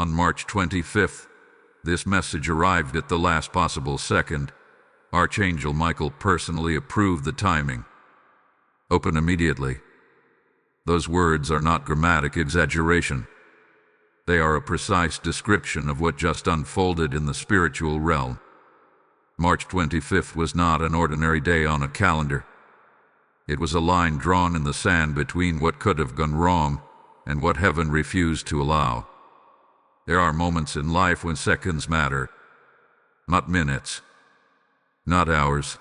On March 25th, this message arrived at the last possible second. Archangel Michael personally approved the timing. Open immediately. Those words are not grammatic exaggeration. They are a precise description of what just unfolded in the spiritual realm. March 25th was not an ordinary day on a calendar. It was a line drawn in the sand between what could have gone wrong and what heaven refused to allow. There are moments in life when seconds matter. Not minutes. Not hours.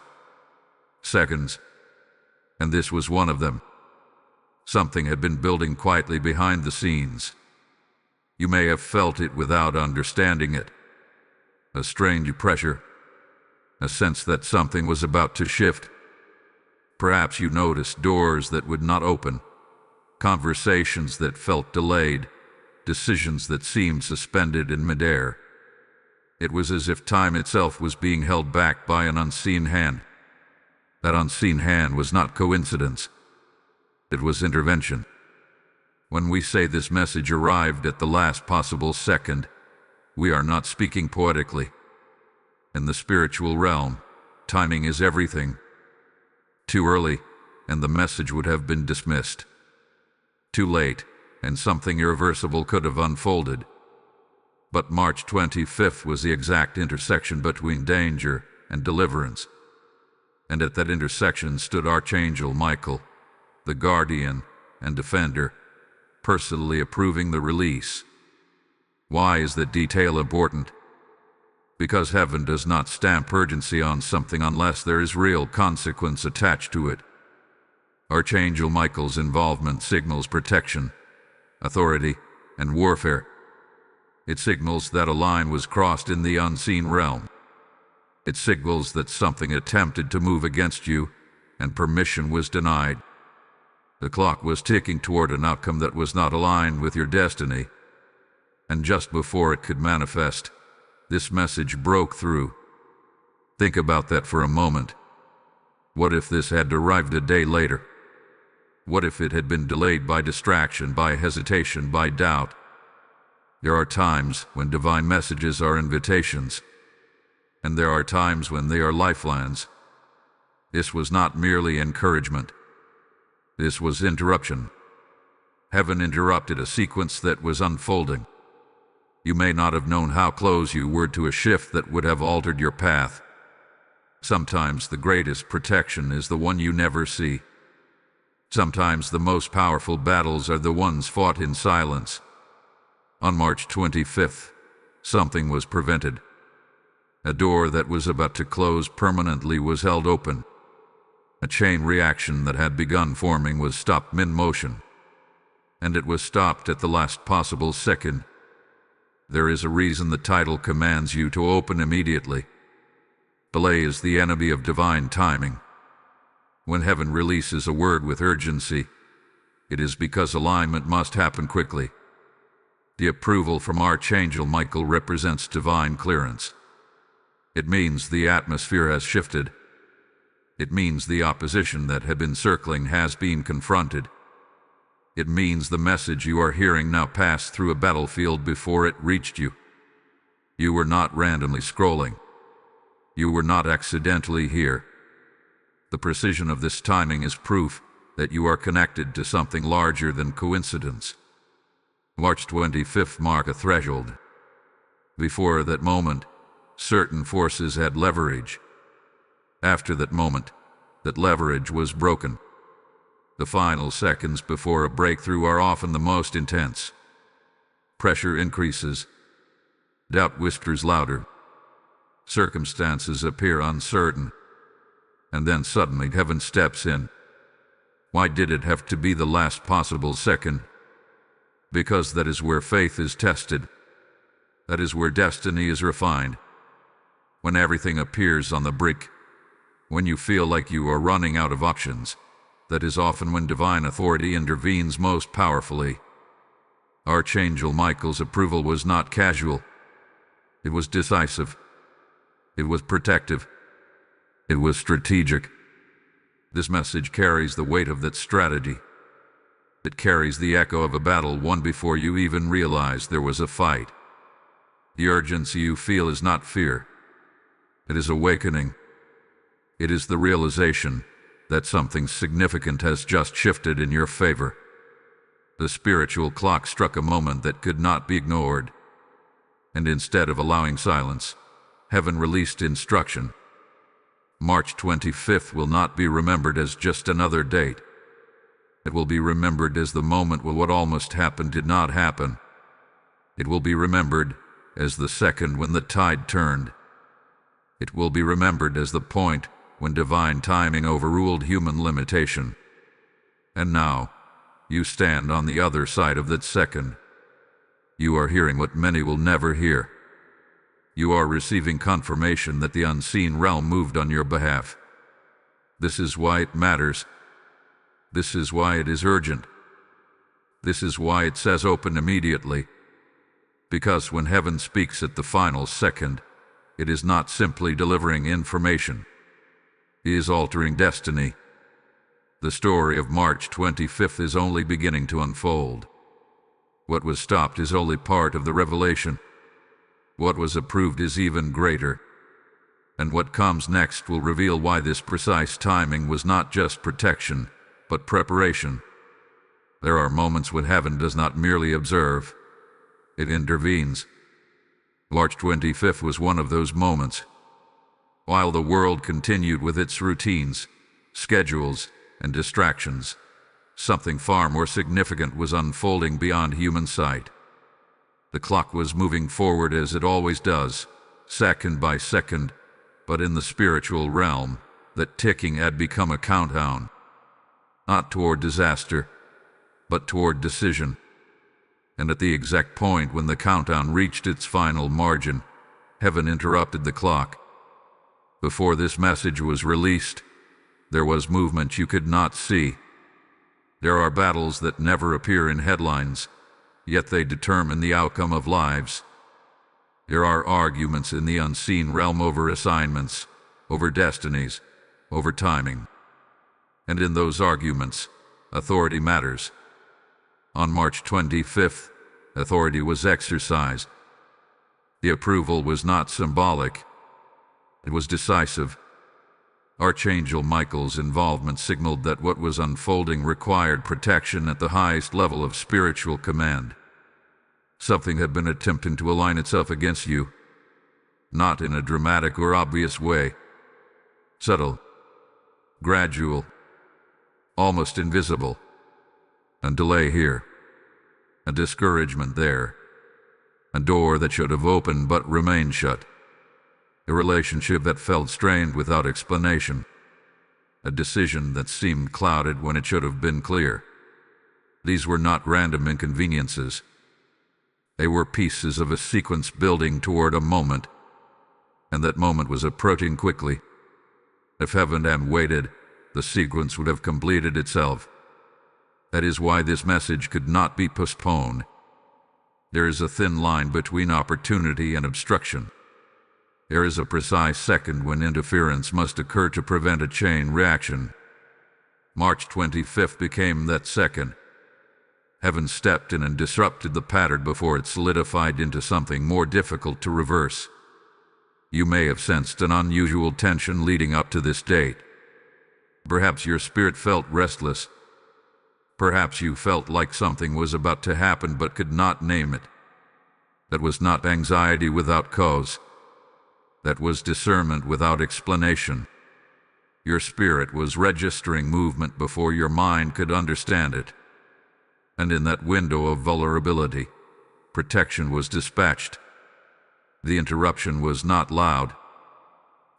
Seconds. And this was one of them. Something had been building quietly behind the scenes. You may have felt it without understanding it. A strange pressure. A sense that something was about to shift. Perhaps you noticed doors that would not open. Conversations that felt delayed. Decisions that seemed suspended in midair. It was as if time itself was being held back by an unseen hand. That unseen hand was not coincidence. It was intervention. When we say this message arrived at the last possible second, we are not speaking poetically. In the spiritual realm, timing is everything. Too early, and the message would have been dismissed. Too late, and something irreversible could have unfolded. But March 25th was the exact intersection between danger and deliverance. And at that intersection stood Archangel Michael, the guardian and defender, personally approving the release. Why is that detail important? Because heaven does not stamp urgency on something unless there is real consequence attached to it. Archangel Michael's involvement signals protection, authority, and warfare. It signals that a line was crossed in the unseen realm. It signals that something attempted to move against you, and permission was denied. The clock was ticking toward an outcome that was not aligned with your destiny. And just before it could manifest, this message broke through. Think about that for a moment. What if this had arrived a day later? What if it had been delayed by distraction, by hesitation, by doubt? There are times when divine messages are invitations, and there are times when they are lifelines. This was not merely encouragement. This was interruption. Heaven interrupted a sequence that was unfolding. You may not have known how close you were to a shift that would have altered your path. Sometimes the greatest protection is the one you never see. Sometimes the most powerful battles are the ones fought in silence. On March 25th, something was prevented. A door that was about to close permanently was held open. A chain reaction that had begun forming was stopped mid-motion. And it was stopped at the last possible second. There is a reason the title commands you to open immediately. Delay is the enemy of divine timing. When heaven releases a word with urgency, it is because alignment must happen quickly. The approval from Archangel Michael represents divine clearance. It means the atmosphere has shifted. It means the opposition that had been circling has been confronted. It means the message you are hearing now passed through a battlefield before it reached you. You were not randomly scrolling. You were not accidentally here. The precision of this timing is proof that you are connected to something larger than coincidence. March 25th marked a threshold. Before that moment, certain forces had leverage. After that moment, that leverage was broken. The final seconds before a breakthrough are often the most intense. Pressure increases. Doubt whispers louder. Circumstances appear uncertain. And then suddenly heaven steps in. Why did it have to be the last possible second? Because that is where faith is tested. That is where destiny is refined. When everything appears on the brink, when you feel like you are running out of options, that is often when divine authority intervenes most powerfully. Archangel Michael's approval was not casual. It was decisive. It was protective. It was strategic. This message carries the weight of that strategy. It carries the echo of a battle won before you even realized there was a fight. The urgency you feel is not fear. It is awakening. It is the realization that something significant has just shifted in your favor. The spiritual clock struck a moment that could not be ignored, and instead of allowing silence, heaven released instruction. March 25th will not be remembered as just another date. It will be remembered as the moment when what almost happened did not happen. It will be remembered as the second when the tide turned. It will be remembered as the point when divine timing overruled human limitation. And now, you stand on the other side of that second. You are hearing what many will never hear. You are receiving confirmation that the unseen realm moved on your behalf. This is why it matters. This is why it is urgent. This is why it says open immediately. Because when heaven speaks at the final second, it is not simply delivering information. It is altering destiny. The story of March 25th is only beginning to unfold. What was stopped is only part of the revelation. What was approved is even greater. And what comes next will reveal why this precise timing was not just protection, but preparation. There are moments when heaven does not merely observe. It intervenes. March 25th was one of those moments. While the world continued with its routines, schedules, and distractions, something far more significant was unfolding beyond human sight. The clock was moving forward as it always does, second by second, but in the spiritual realm, that ticking had become a countdown. Not toward disaster, but toward decision. And at the exact point when the countdown reached its final margin, heaven interrupted the clock. Before this message was released, there was movement you could not see. There are battles that never appear in headlines, yet they determine the outcome of lives. There are arguments in the unseen realm over assignments, over destinies, over timing. And in those arguments, authority matters. On March 25th, authority was exercised. The approval was not symbolic. It was decisive. Archangel Michael's involvement signaled that what was unfolding required protection at the highest level of spiritual command. Something had been attempting to align itself against you, not in a dramatic or obvious way. Subtle, gradual, almost invisible. A delay here, a discouragement there, a door that should have opened but remained shut, a relationship that felt strained without explanation, a decision that seemed clouded when it should have been clear. These were not random inconveniences. They were pieces of a sequence building toward a moment, and that moment was approaching quickly. If heaven had waited, the sequence would have completed itself. That is why this message could not be postponed. There is a thin line between opportunity and obstruction. There is a precise second when interference must occur to prevent a chain reaction. March 25th became that second. Heaven stepped in and disrupted the pattern before it solidified into something more difficult to reverse. You may have sensed an unusual tension leading up to this date. Perhaps your spirit felt restless. Perhaps you felt like something was about to happen but could not name it. That was not anxiety without cause. That was discernment without explanation. Your spirit was registering movement before your mind could understand it. And in that window of vulnerability, protection was dispatched. The interruption was not loud.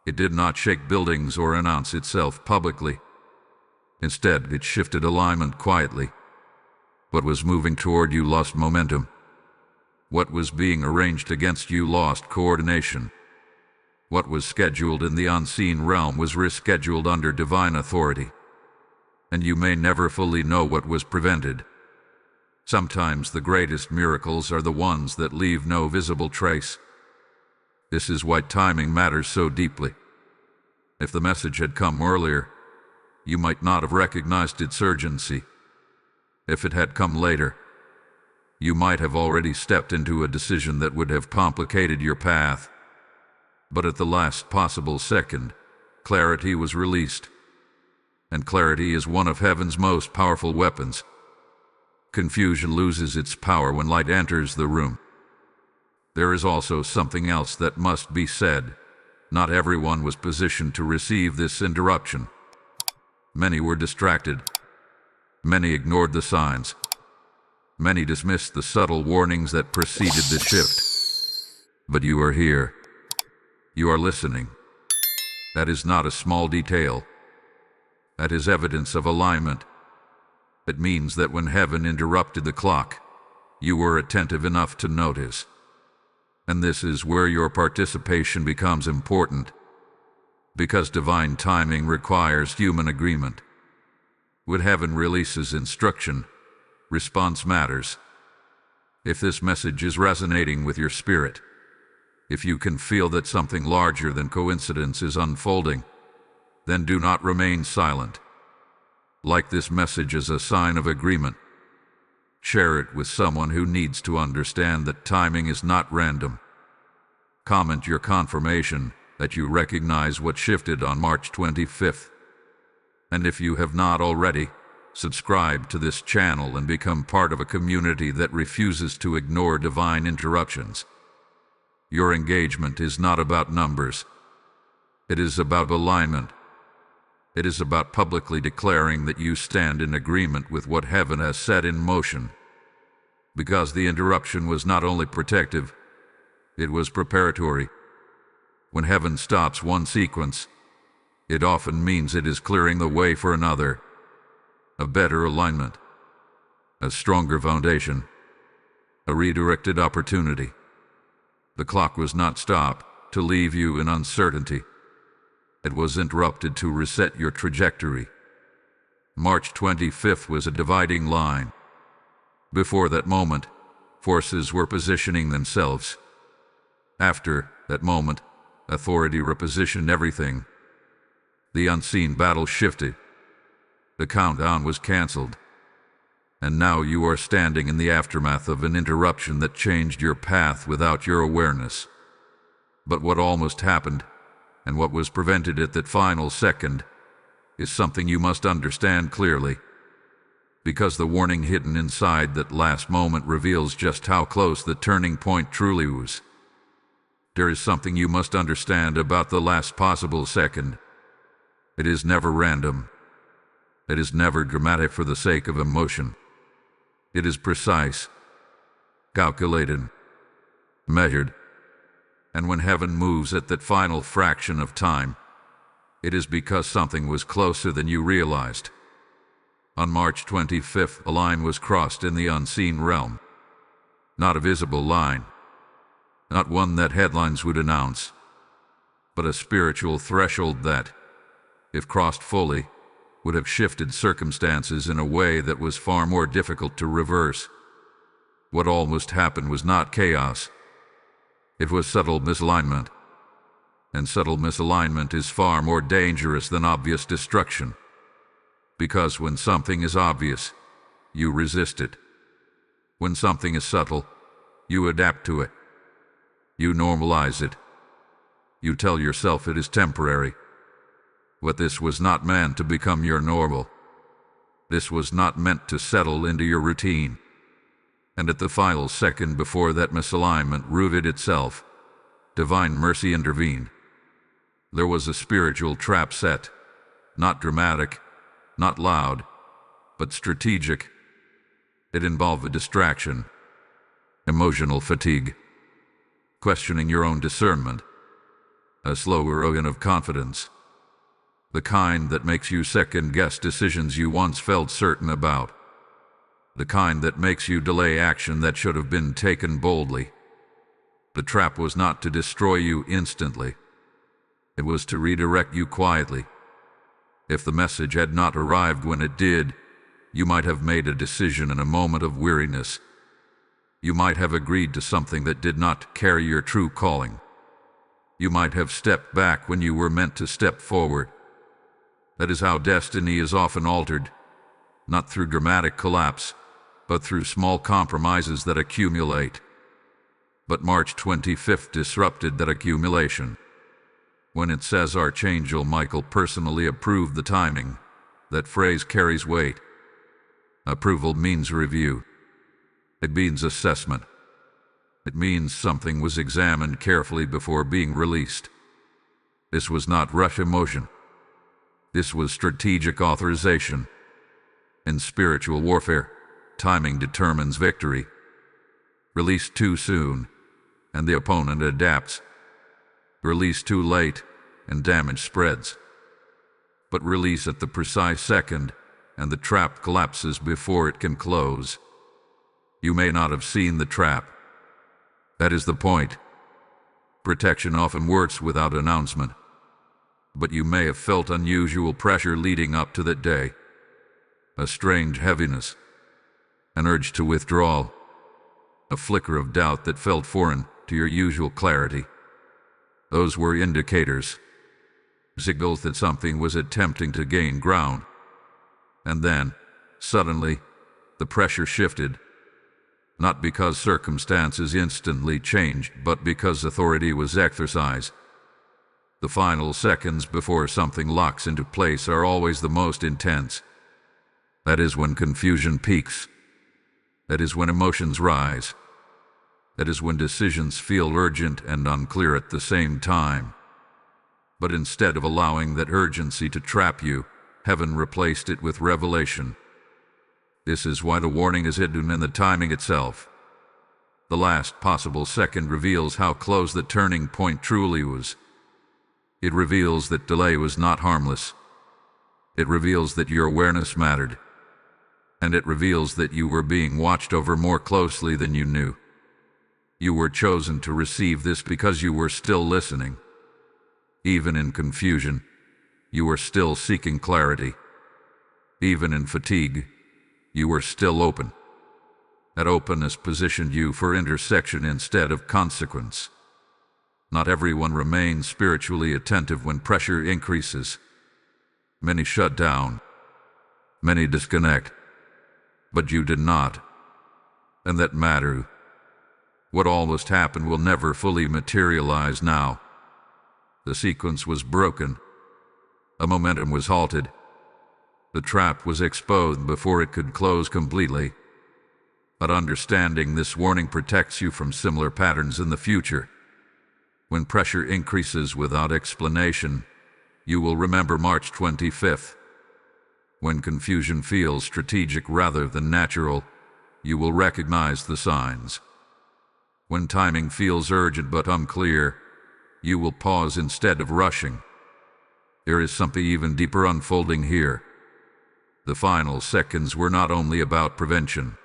It did not shake buildings or announce itself publicly. Instead, it shifted alignment quietly. What was moving toward you lost momentum. What was being arranged against you lost coordination. What was scheduled in the unseen realm was rescheduled under divine authority. And you may never fully know what was prevented. Sometimes the greatest miracles are the ones that leave no visible trace. This is why timing matters so deeply. If the message had come earlier, you might not have recognized its urgency. If it had come later, You might have already stepped into a decision that would have complicated your path. But at the last possible second, clarity was released. And clarity is one of heaven's most powerful weapons. Confusion loses its power when light enters the room. There is also something else that must be said. Not everyone was positioned to receive this interruption. Many were distracted. Many ignored the signs. Many dismissed the subtle warnings that preceded the shift. But you are here. You are listening. That is not a small detail. That is evidence of alignment. It means that when heaven interrupted the clock, you were attentive enough to notice. And this is where your participation becomes important, because divine timing requires human agreement. When heaven releases instruction, response matters. If this message is resonating with your spirit, if you can feel that something larger than coincidence is unfolding, then do not remain silent. Like this message as a sign of agreement. Share it with someone who needs to understand that timing is not random. Comment your confirmation that you recognize what shifted on March 25th. And if you have not already, subscribe to this channel and become part of a community that refuses to ignore divine interruptions. Your engagement is not about numbers. It is about alignment. It is about publicly declaring that you stand in agreement with what heaven has set in motion. Because the interruption was not only protective, it was preparatory. When heaven stops one sequence, it often means it is clearing the way for another. A better alignment, a stronger foundation, a redirected opportunity. The clock was not stopped to leave you in uncertainty. It was interrupted to reset your trajectory. March 25th was a dividing line. Before that moment, forces were positioning themselves. After that moment, authority repositioned everything. The unseen battle shifted. The countdown was canceled. And now you are standing in the aftermath of an interruption that changed your path without your awareness. But what almost happened, and what was prevented at that final second, is something you must understand clearly. Because the warning hidden inside that last moment reveals just how close the turning point truly was. There is something you must understand about the last possible second. It is never random. It is never dramatic for the sake of emotion. It is precise, calculated, measured. And when heaven moves at that final fraction of time, it is because something was closer than you realized. On March 25th, a line was crossed in the unseen realm. Not a visible line, not one that headlines would announce, but a spiritual threshold that, if crossed fully, would have shifted circumstances in a way that was far more difficult to reverse. What almost happened was not chaos. It was subtle misalignment. And subtle misalignment is far more dangerous than obvious destruction. Because when something is obvious, you resist it. When something is subtle, you adapt to it. You normalize it. You tell yourself it is temporary. But this was not meant to become your normal. This was not meant to settle into your routine. And at the final second before that misalignment rooted itself, divine mercy intervened. There was a spiritual trap set, not dramatic, not loud, but strategic. It involved a distraction, emotional fatigue, questioning your own discernment, a slow erosion of confidence. The kind that makes you second-guess decisions you once felt certain about. The kind that makes you delay action that should have been taken boldly. The trap was not to destroy you instantly. It was to redirect you quietly. If the message had not arrived when it did, you might have made a decision in a moment of weariness. You might have agreed to something that did not carry your true calling. You might have stepped back when you were meant to step forward. That is how destiny is often altered, not through dramatic collapse, but through small compromises that accumulate. But March 25th disrupted that accumulation. When it says Archangel Michael personally approved the timing, that phrase carries weight. Approval means review. It means assessment. It means something was examined carefully before being released. This was not rush emotion. This was strategic authorization. In spiritual warfare, timing determines victory. Release too soon, and the opponent adapts. Release too late, and damage spreads. But release at the precise second, and the trap collapses before it can close. You may not have seen the trap. That is the point. Protection often works without announcement. But you may have felt unusual pressure leading up to that day. A strange heaviness. An urge to withdrawal. A flicker of doubt that felt foreign to your usual clarity. Those were indicators. Signals that something was attempting to gain ground. And then, suddenly, the pressure shifted. Not because circumstances instantly changed, but because authority was exercised. The final seconds before something locks into place are always the most intense. That is when confusion peaks. That is when emotions rise. That is when decisions feel urgent and unclear at the same time. But instead of allowing that urgency to trap you, heaven replaced it with revelation. This is why the warning is hidden in the timing itself. The last possible second reveals how close the turning point truly was. It reveals that delay was not harmless. It reveals that your awareness mattered. And it reveals that you were being watched over more closely than you knew. You were chosen to receive this because you were still listening. Even in confusion, you were still seeking clarity. Even in fatigue, you were still open. That openness positioned you for intersection instead of consequence. Not everyone remains spiritually attentive when pressure increases. Many shut down. Many disconnect. But you did not. And that mattered. What almost happened will never fully materialize now. The sequence was broken. A momentum was halted. The trap was exposed before it could close completely. But understanding this warning protects you from similar patterns in the future. When pressure increases without explanation, you will remember March 25th. When confusion feels strategic rather than natural, you will recognize the signs. When timing feels urgent but unclear, you will pause instead of rushing. There is something even deeper unfolding here. The final seconds were not only about prevention.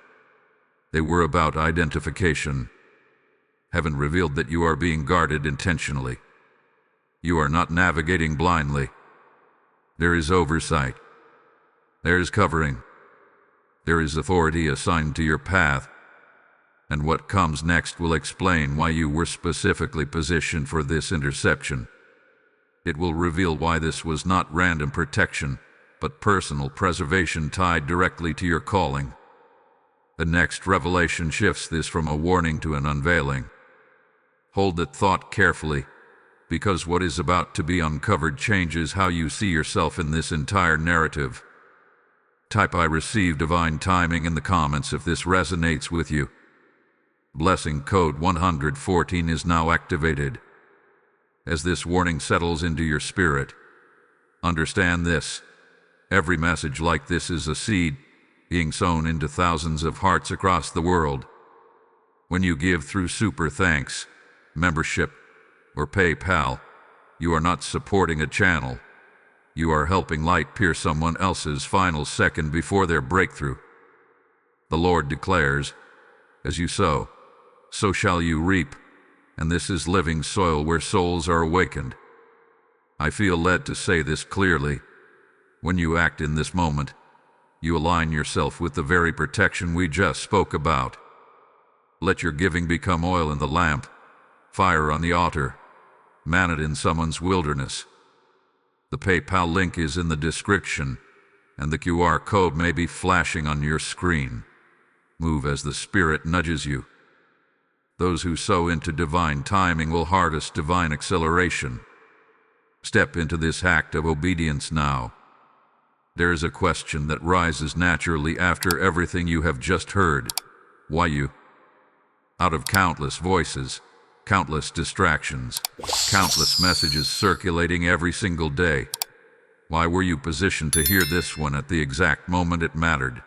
They were about identification. Heaven revealed that you are being guarded intentionally. You are not navigating blindly. There is oversight. There is covering. There is authority assigned to your path. And what comes next will explain why you were specifically positioned for this interception. It will reveal why this was not random protection, but personal preservation tied directly to your calling. The next revelation shifts this from a warning to an unveiling. Hold that thought carefully, because what is about to be uncovered changes how you see yourself in this entire narrative. Type "I receive divine timing" in the comments if this resonates with you. Blessing code 114 is now activated. As this warning settles into your spirit, understand this. Every message like this is a seed being sown into thousands of hearts across the world. When you give through super thanks, membership, or PayPal, you are not supporting a channel. You are helping light pierce someone else's final second before their breakthrough. The Lord declares, as you sow, so shall you reap, and this is living soil where souls are awakened. I feel led to say this clearly. When you act in this moment, you align yourself with the very protection we just spoke about. Let your giving become oil in the lamp, fire on the altar, manna in someone's wilderness. The PayPal link is in the description, and the QR code may be flashing on your screen. Move as the Spirit nudges you. Those who sow into divine timing will harvest divine acceleration. Step into this act of obedience now. There is a question that rises naturally after everything you have just heard. Why you? Out of countless voices, countless distractions, countless messages circulating every single day, why were you positioned to hear this one at the exact moment it mattered?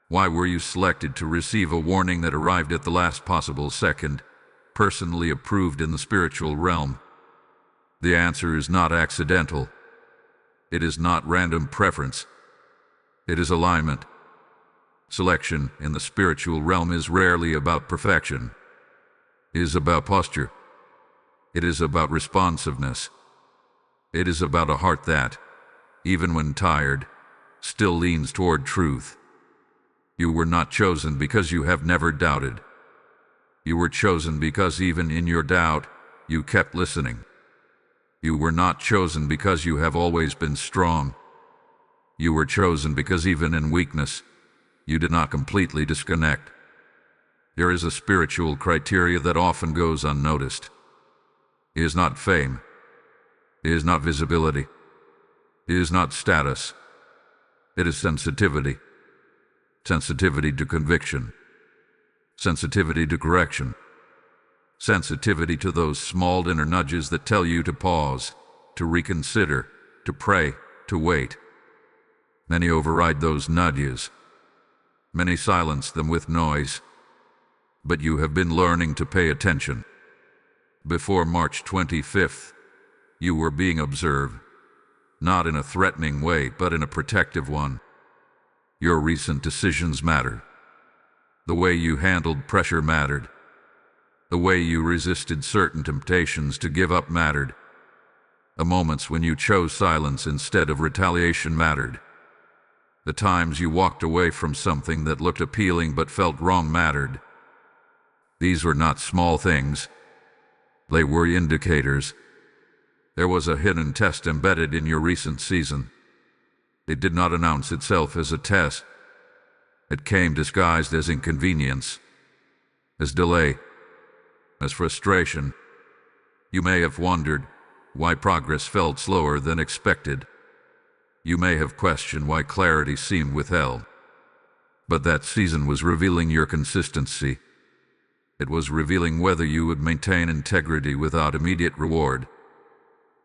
Why were you selected to receive a warning that arrived at the last possible second, personally approved in the spiritual realm? The answer is not accidental. It is not random preference. It is alignment. Selection in the spiritual realm is rarely about perfection. It is about posture. It is about responsiveness. It is about a heart that, even when tired, still leans toward truth. You were not chosen because you have never doubted. You were chosen because even in your doubt, you kept listening. You were not chosen because you have always been strong. You were chosen because even in weakness, you did not completely disconnect. There is a spiritual criteria that often goes unnoticed. It is not fame. It is not visibility. It is not status. It is sensitivity. Sensitivity to conviction. Sensitivity to correction. Sensitivity to those small inner nudges that tell you to pause, to reconsider, to pray, to wait. Many override those nudges. Many silence them with noise. But you have been learning to pay attention. Before March 25th, you were being observed, not in a threatening way, but in a protective one. Your recent decisions matter. The way you handled pressure mattered. The way you resisted certain temptations to give up mattered. The moments when you chose silence instead of retaliation mattered. The times you walked away from something that looked appealing but felt wrong mattered. These were not small things. They were indicators. There was a hidden test embedded in your recent season. It did not announce itself as a test. It came disguised as inconvenience, as delay, as frustration. You may have wondered why progress felt slower than expected. You may have questioned why clarity seemed withheld. But that season was revealing your consistency. It was revealing whether you would maintain integrity without immediate reward.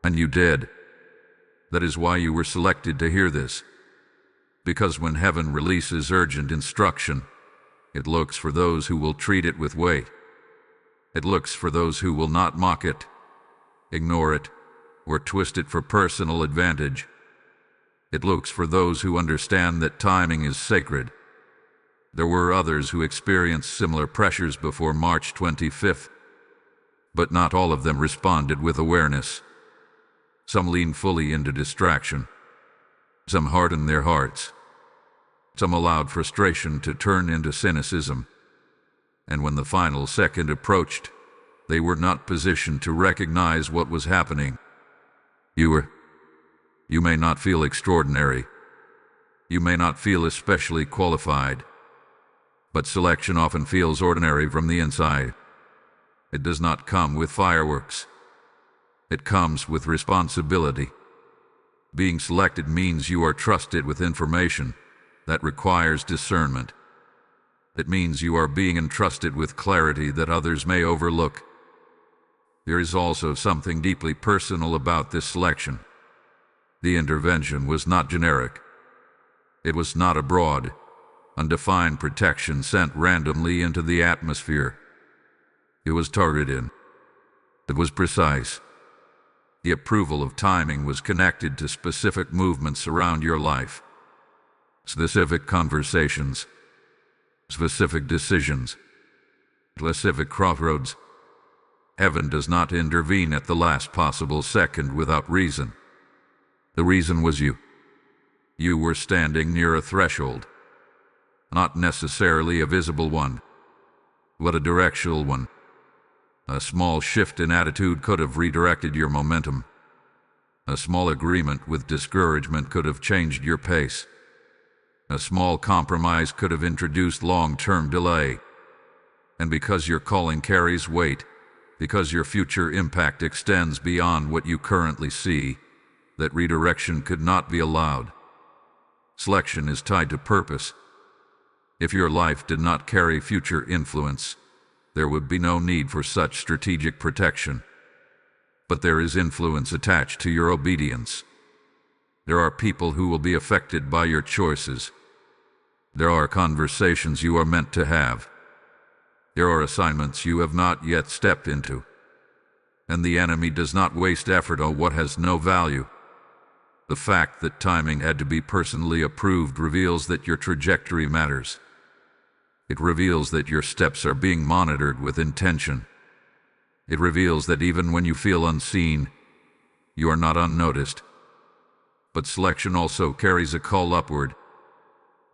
And you did. That is why you were selected to hear this. Because when heaven releases urgent instruction, it looks for those who will treat it with weight. It looks for those who will not mock it, ignore it, or twist it for personal advantage. It looks for those who understand that timing is sacred. There were others who experienced similar pressures before March 25th, but not all of them responded with awareness. Some leaned fully into distraction. Some hardened their hearts. Some allowed frustration to turn into cynicism. And when the final second approached, they were not positioned to recognize what was happening. You may not feel extraordinary. You may not feel especially qualified. But selection often feels ordinary from the inside. It does not come with fireworks. It comes with responsibility. Being selected means you are trusted with information that requires discernment. It means you are being entrusted with clarity that others may overlook. There is also something deeply personal about this selection. The intervention was not generic. It was not a broad, undefined protection sent randomly into the atmosphere. It was targeted. It was precise. The approval of timing was connected to specific movements around your life. Specific conversations. Specific decisions. Specific crossroads. Heaven does not intervene at the last possible second without reason. The reason was you. You were standing near a threshold. Not necessarily a visible one, but a directional one. A small shift in attitude could have redirected your momentum. A small agreement with discouragement could have changed your pace. A small compromise could have introduced long-term delay. And because your calling carries weight, because your future impact extends beyond what you currently see, that redirection could not be allowed. Selection is tied to purpose. If your life did not carry future influence, there would be no need for such strategic protection. But there is influence attached to your obedience. There are people who will be affected by your choices. There are conversations you are meant to have. There are assignments you have not yet stepped into. And the enemy does not waste effort on what has no value. The fact that timing had to be personally approved reveals that your trajectory matters. It reveals that your steps are being monitored with intention. It reveals that even when you feel unseen, you are not unnoticed. But selection also carries a call upward.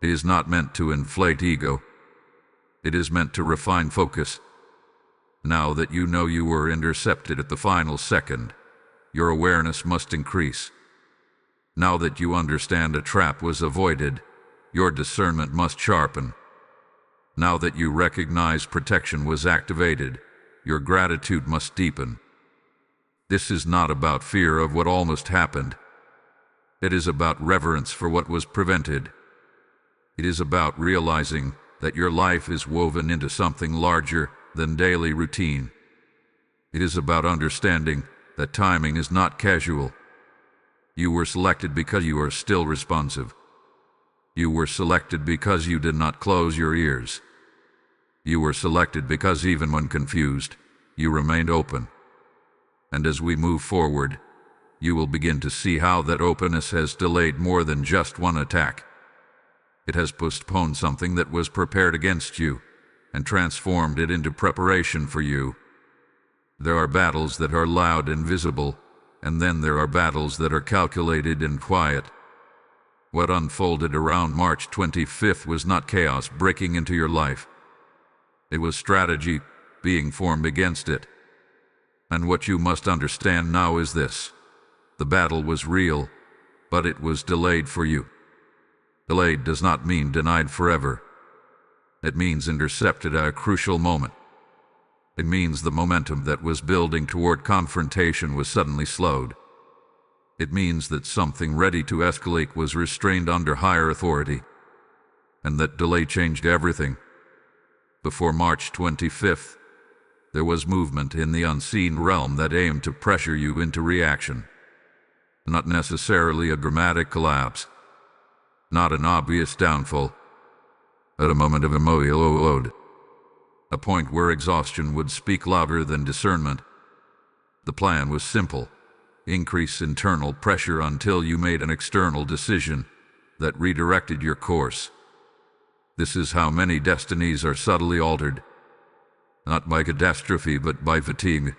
It is not meant to inflate ego. It is meant to refine focus. Now that you know you were intercepted at the final second, your awareness must increase. Now that you understand a trap was avoided, your discernment must sharpen. Now that you recognize protection was activated, your gratitude must deepen. This is not about fear of what almost happened. It is about reverence for what was prevented. It is about realizing that your life is woven into something larger than daily routine. It is about understanding that timing is not casual. You were selected because you are still responsive. You were selected because you did not close your ears. You were selected because even when confused, you remained open. And as we move forward, you will begin to see how that openness has delayed more than just one attack. It has postponed something that was prepared against you and transformed it into preparation for you. There are battles that are loud and visible, and then there are battles that are calculated and quiet. What unfolded around March 25th was not chaos breaking into your life. It was strategy being formed against it. And what you must understand now is this: the battle was real, but it was delayed for you. Delayed does not mean denied forever. It means intercepted at a crucial moment. It means the momentum that was building toward confrontation was suddenly slowed. It means that something ready to escalate was restrained under higher authority, and that delay changed everything. Before March 25th, there was movement in the unseen realm that aimed to pressure you into reaction. Not necessarily a dramatic collapse, not an obvious downfall, at a moment of emotional overload, a point where exhaustion would speak louder than discernment. The plan was simple: increase internal pressure until you made an external decision that redirected your course. This is how many destinies are subtly altered, not by catastrophe but by fatigue,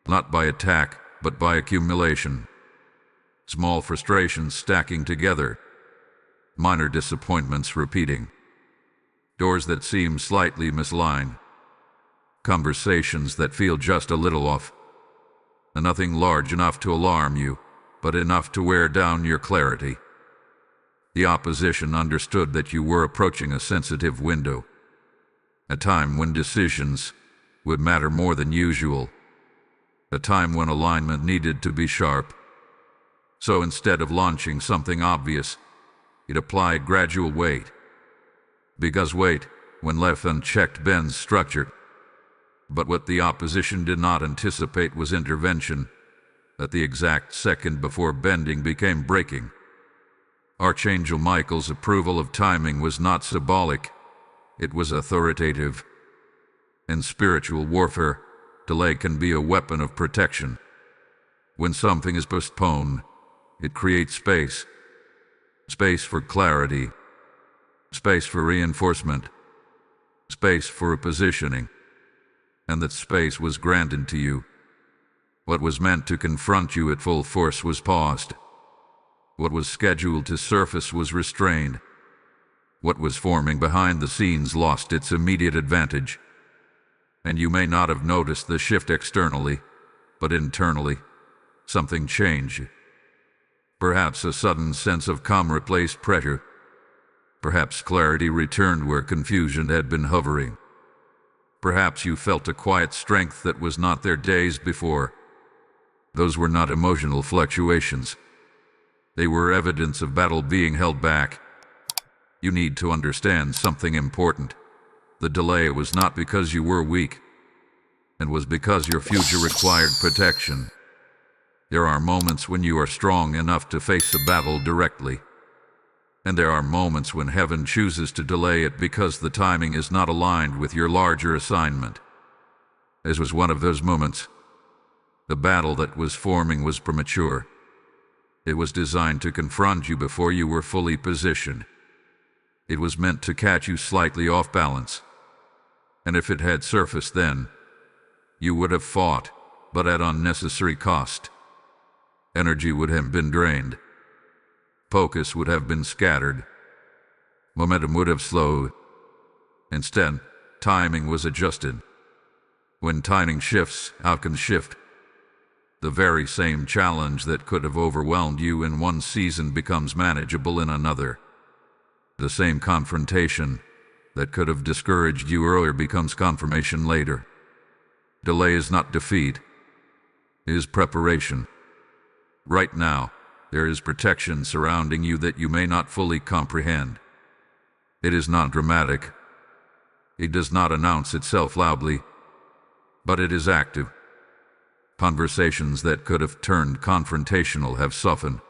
not by attack but by accumulation. Small frustrations stacking together, minor disappointments repeating, doors that seem slightly misaligned, conversations that feel just a little off, and nothing large enough to alarm you, but enough to wear down your clarity. The opposition understood that you were approaching a sensitive window, a time when decisions would matter more than usual, a time when alignment needed to be sharp. So instead of launching something obvious, it applied gradual weight. Because weight, when left unchecked, bends structure. But what the opposition did not anticipate was intervention, at the exact second before bending became breaking. Archangel Michael's approval of timing was not symbolic, it was authoritative. In spiritual warfare, delay can be a weapon of protection. When something is postponed, it creates space. Space for clarity. Space for reinforcement. Space for positioning. And that space was granted to you. What was meant to confront you at full force was paused. What was scheduled to surface was restrained. What was forming behind the scenes lost its immediate advantage. And you may not have noticed the shift externally, but internally, something changed. Perhaps a sudden sense of calm replaced pressure. Perhaps clarity returned where confusion had been hovering. Perhaps you felt a quiet strength that was not there days before. Those were not emotional fluctuations. They were evidence of battle being held back. You need to understand something important. The delay was not because you were weak. It was because your future required protection. There are moments when you are strong enough to face a battle directly. And there are moments when heaven chooses to delay it because the timing is not aligned with your larger assignment. This was one of those moments. The battle that was forming was premature. It was designed to confront you before you were fully positioned. It was meant to catch you slightly off balance. And if it had surfaced then, you would have fought, but at unnecessary cost. Energy would have been drained. Focus would have been scattered. Momentum would have slowed. Instead, timing was adjusted. When timing shifts, outcomes shift. The very same challenge that could have overwhelmed you in one season becomes manageable in another. The same confrontation that could have discouraged you earlier becomes confirmation later. Delay is not defeat. It is preparation. Right now, there is protection surrounding you that you may not fully comprehend. It is not dramatic. It does not announce itself loudly, but it is active. Conversations that could have turned confrontational have softened.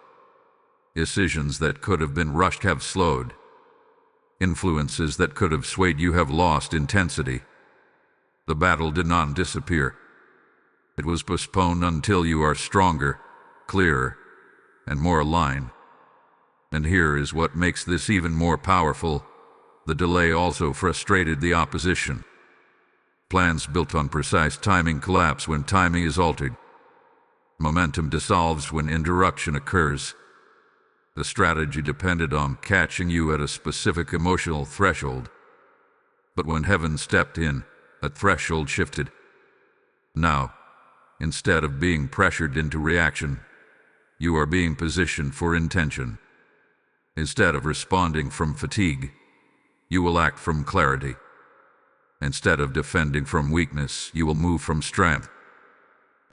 Decisions that could have been rushed have slowed. Influences that could have swayed you have lost intensity. The battle did not disappear. It was postponed until you are stronger, clearer, and more aligned. And here is what makes this even more powerful. The delay also frustrated the opposition. Plans built on precise timing collapse when timing is altered. Momentum dissolves when interruption occurs. The strategy depended on catching you at a specific emotional threshold. But when heaven stepped in, that threshold shifted. Now, instead of being pressured into reaction, you are being positioned for intention. Instead of responding from fatigue, you will act from clarity. Instead of defending from weakness, you will move from strength.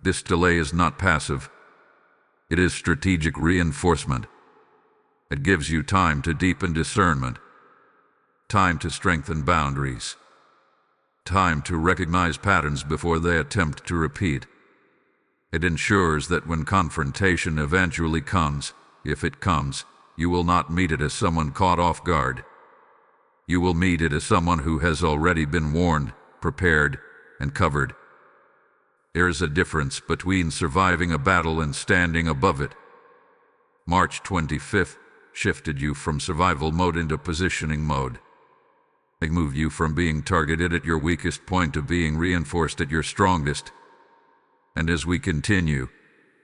This delay is not passive. It is strategic reinforcement. It gives you time to deepen discernment, time to strengthen boundaries, time to recognize patterns before they attempt to repeat. It ensures that when confrontation eventually comes, if it comes, you will not meet it as someone caught off guard. You will meet it as someone who has already been warned, prepared, and covered. There is a difference between surviving a battle and standing above it. March 25th shifted you from survival mode into positioning mode. It moved you from being targeted at your weakest point to being reinforced at your strongest. And as we continue,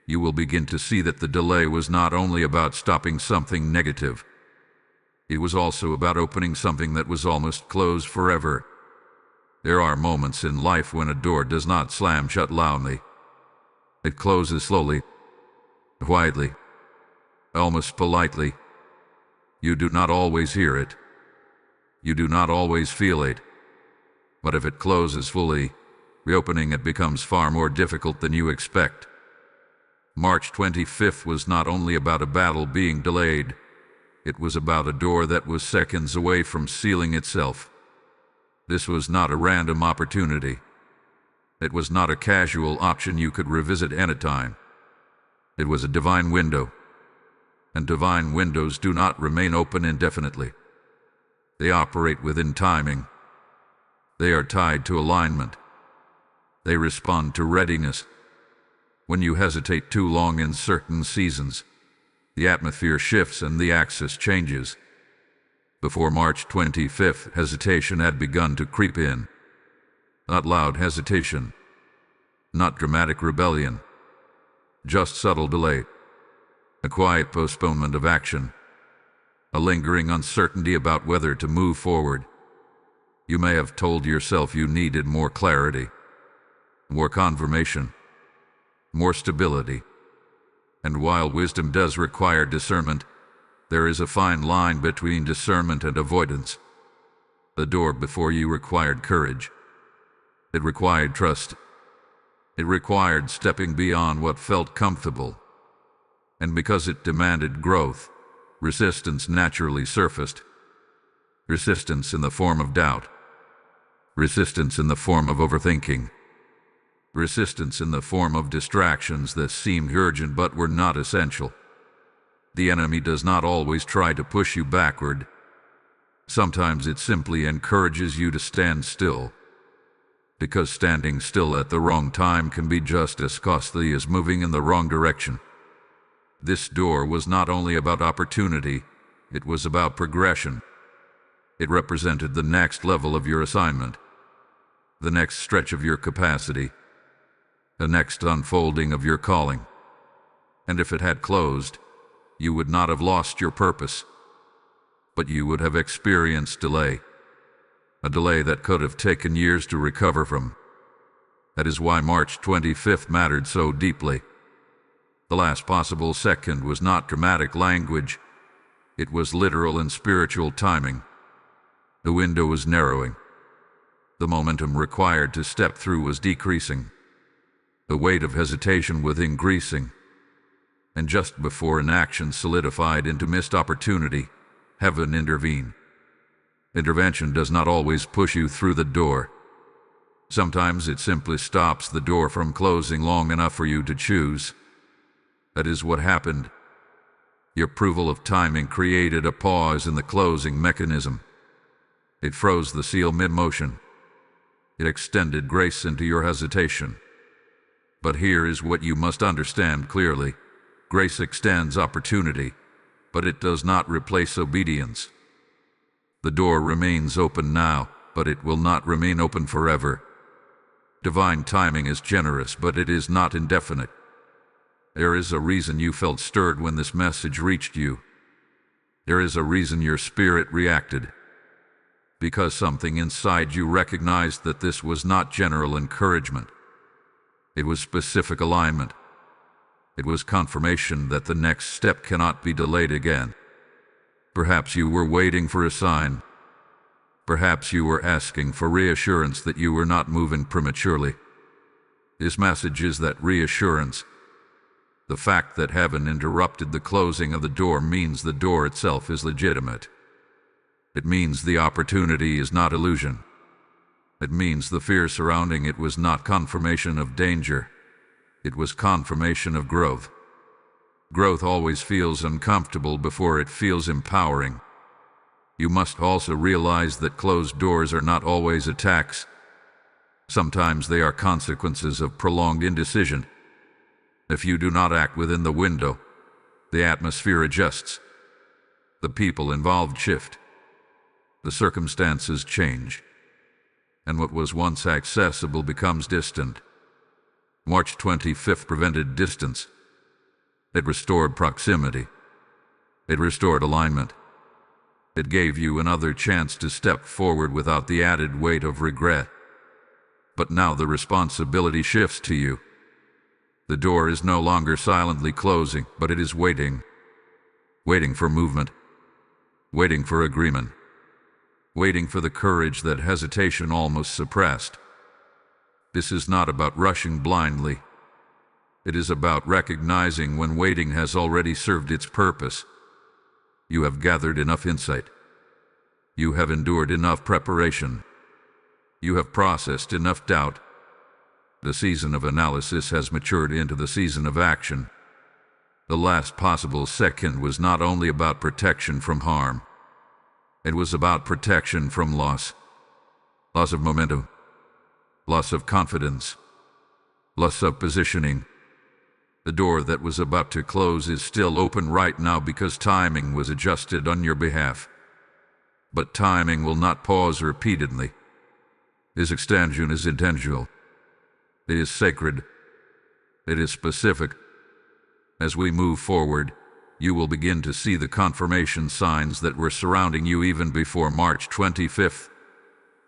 you will begin to see that the delay was not only about stopping something negative. It was also about opening something that was almost closed forever. There are moments in life when a door does not slam shut loudly. It closes slowly, quietly, almost politely. You do not always hear it. You do not always feel it. But if it closes fully, reopening it becomes far more difficult than you expect. March 25th was not only about a battle being delayed. It was about a door that was seconds away from sealing itself. This was not a random opportunity. It was not a casual option you could revisit anytime. It was a divine window. And divine windows do not remain open indefinitely. They operate within timing. They are tied to alignment. They respond to readiness. When you hesitate too long in certain seasons, the atmosphere shifts and the axis changes. Before March 25th, hesitation had begun to creep in. Not loud hesitation. Not dramatic rebellion. Just subtle delay. A quiet postponement of action. A lingering uncertainty about whether to move forward. You may have told yourself you needed more clarity, more confirmation, more stability. And while wisdom does require discernment, There is a fine line between discernment and avoidance. The door before you required courage. It required trust. It required stepping beyond what felt comfortable. And because it demanded growth, resistance naturally surfaced. Resistance in the form of doubt. Resistance in the form of overthinking. Resistance in the form of distractions that seemed urgent but were not essential. The enemy does not always try to push you backward. Sometimes it simply encourages you to stand still. Because standing still at the wrong time can be just as costly as moving in the wrong direction. This door was not only about opportunity, it was about progression. It represented the next level of your assignment, the next stretch of your capacity, the next unfolding of your calling. And if it had closed, you would not have lost your purpose, but you would have experienced delay. A delay that could have taken years to recover from. That is why March 25th mattered so deeply. The last possible second was not dramatic language. It was literal and spiritual timing. The window was narrowing. The momentum required to step through was decreasing. The weight of hesitation was increasing. And just before an action solidified into missed opportunity, heaven intervened. Intervention does not always push you through the door. Sometimes it simply stops the door from closing long enough for you to choose. That is what happened. Your approval of timing created a pause in the closing mechanism. It froze the seal mid-motion. It extended grace into your hesitation. But here is what you must understand clearly. Grace extends opportunity, but it does not replace obedience. The door remains open now, but it will not remain open forever. Divine timing is generous, but it is not indefinite. There is a reason you felt stirred when this message reached you. There is a reason your spirit reacted. Because something inside you recognized that this was not general encouragement. It was specific alignment. It was confirmation that the next step cannot be delayed again. Perhaps you were waiting for a sign. Perhaps you were asking for reassurance that you were not moving prematurely. This message is that reassurance. The fact that heaven interrupted the closing of the door means the door itself is legitimate. It means the opportunity is not illusion. It means the fear surrounding it was not confirmation of danger. It was confirmation of growth. Growth always feels uncomfortable before it feels empowering. You must also realize that closed doors are not always attacks. Sometimes they are consequences of prolonged indecision. If you do not act within the window, the atmosphere adjusts. The people involved shift. The circumstances change. And what was once accessible becomes distant. March 25th prevented distance. It restored proximity. It restored alignment. It gave you another chance to step forward without the added weight of regret. But now the responsibility shifts to you. The door is no longer silently closing, but it is waiting. Waiting for movement. Waiting for agreement. Waiting for the courage that hesitation almost suppressed. This is not about rushing blindly. It is about recognizing when waiting has already served its purpose. You have gathered enough insight. You have endured enough preparation. You have processed enough doubt. The season of analysis has matured into the season of action. The last possible second was not only about protection from harm. It was about protection from loss. Loss of momentum. Loss of confidence. Loss of positioning. The door that was about to close is still open right now because timing was adjusted on your behalf. But timing will not pause repeatedly. This extension is intentional. It is sacred. It is specific. As we move forward, you will begin to see the confirmation signs that were surrounding you even before March 25th.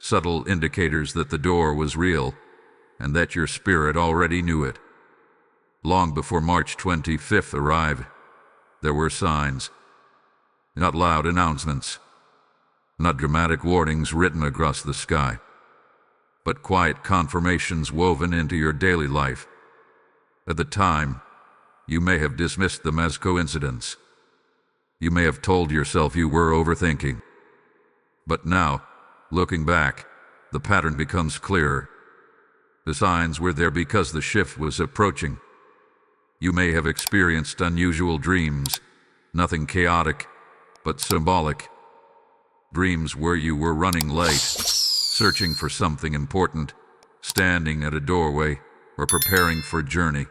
Subtle indicators that the door was real, and that your spirit already knew it. Long before March 25th arrived, there were signs. Not loud announcements, not dramatic warnings written across the sky, but quiet confirmations woven into your daily life. At the time, you may have dismissed them as coincidence. You may have told yourself you were overthinking. But now, looking back, the pattern becomes clearer. The signs were there because the shift was approaching. You may have experienced unusual dreams, nothing chaotic, but symbolic. Dreams where you were running late, searching for something important, standing at a doorway, or preparing for a journey.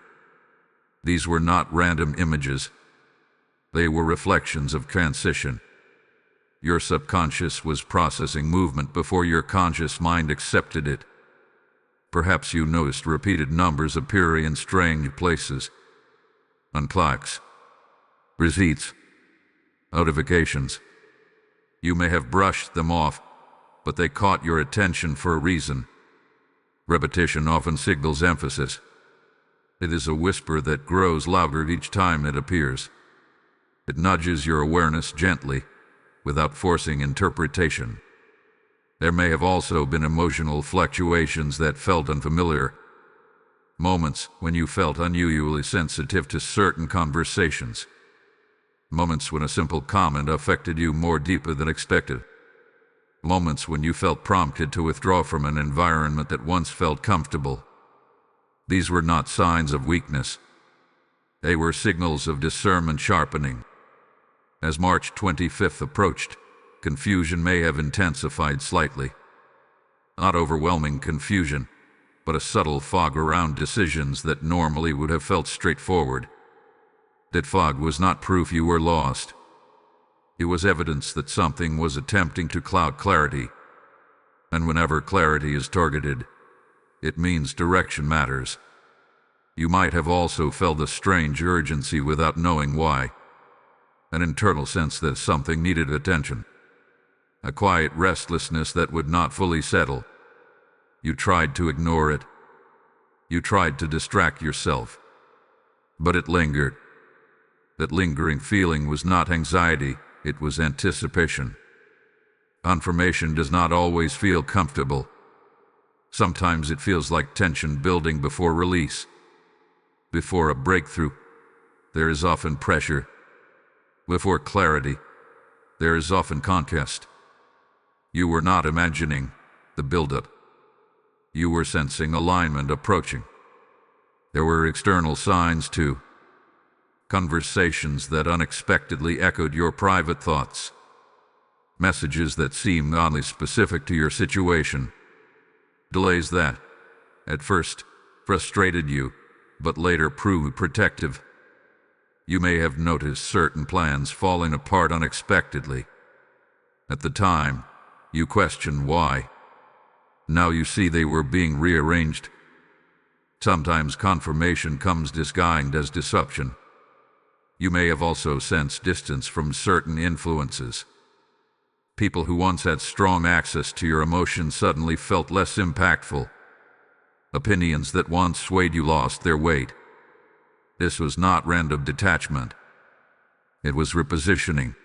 These were not random images. They were reflections of transition. Your subconscious was processing movement before your conscious mind accepted it. Perhaps you noticed repeated numbers appearing in strange places. On plaques, receipts, notifications. You may have brushed them off, but they caught your attention for a reason. Repetition often signals emphasis. It is a whisper that grows louder each time it appears. It nudges your awareness gently, without forcing interpretation. There may have also been emotional fluctuations that felt unfamiliar. Moments when you felt unusually sensitive to certain conversations. Moments when a simple comment affected you more deeply than expected. Moments when you felt prompted to withdraw from an environment that once felt comfortable. These were not signs of weakness. They were signals of discernment sharpening. As March 25th approached, confusion may have intensified slightly. Not overwhelming confusion, but a subtle fog around decisions that normally would have felt straightforward. That fog was not proof you were lost. It was evidence that something was attempting to cloud clarity. And whenever clarity is targeted, it means direction matters. You might have also felt a strange urgency without knowing why. An internal sense that something needed attention. A quiet restlessness that would not fully settle. You tried to ignore it. You tried to distract yourself. But it lingered. That lingering feeling was not anxiety, it was anticipation. Confirmation does not always feel comfortable. Sometimes it feels like tension building before release. Before a breakthrough, there is often pressure. Before clarity, there is often contest. You were not imagining the buildup. You were sensing alignment approaching. There were external signs too. Conversations that unexpectedly echoed your private thoughts. Messages that seemed oddly specific to your situation. Delays that, at first, frustrated you, but later proved protective. You may have noticed certain plans falling apart unexpectedly. At the time, you questioned why. Now you see they were being rearranged. Sometimes confirmation comes disguised as deception. You may have also sensed distance from certain influences. People who once had strong access to your emotions suddenly felt less impactful. Opinions that once swayed you lost their weight. This was not random detachment. It was repositioning.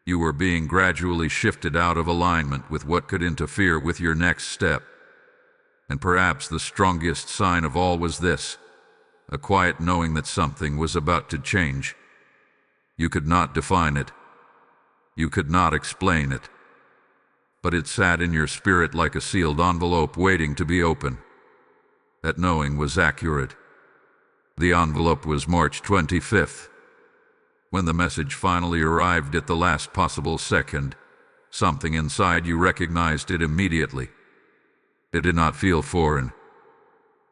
You were being gradually shifted out of alignment with what could interfere with your next step. And perhaps the strongest sign of all was this, a quiet knowing that something was about to change. You could not define it. You could not explain it. But it sat in your spirit like a sealed envelope waiting to be opened. That knowing was accurate. The envelope was March 25th. When the message finally arrived at the last possible second, something inside you recognized it immediately. It did not feel foreign.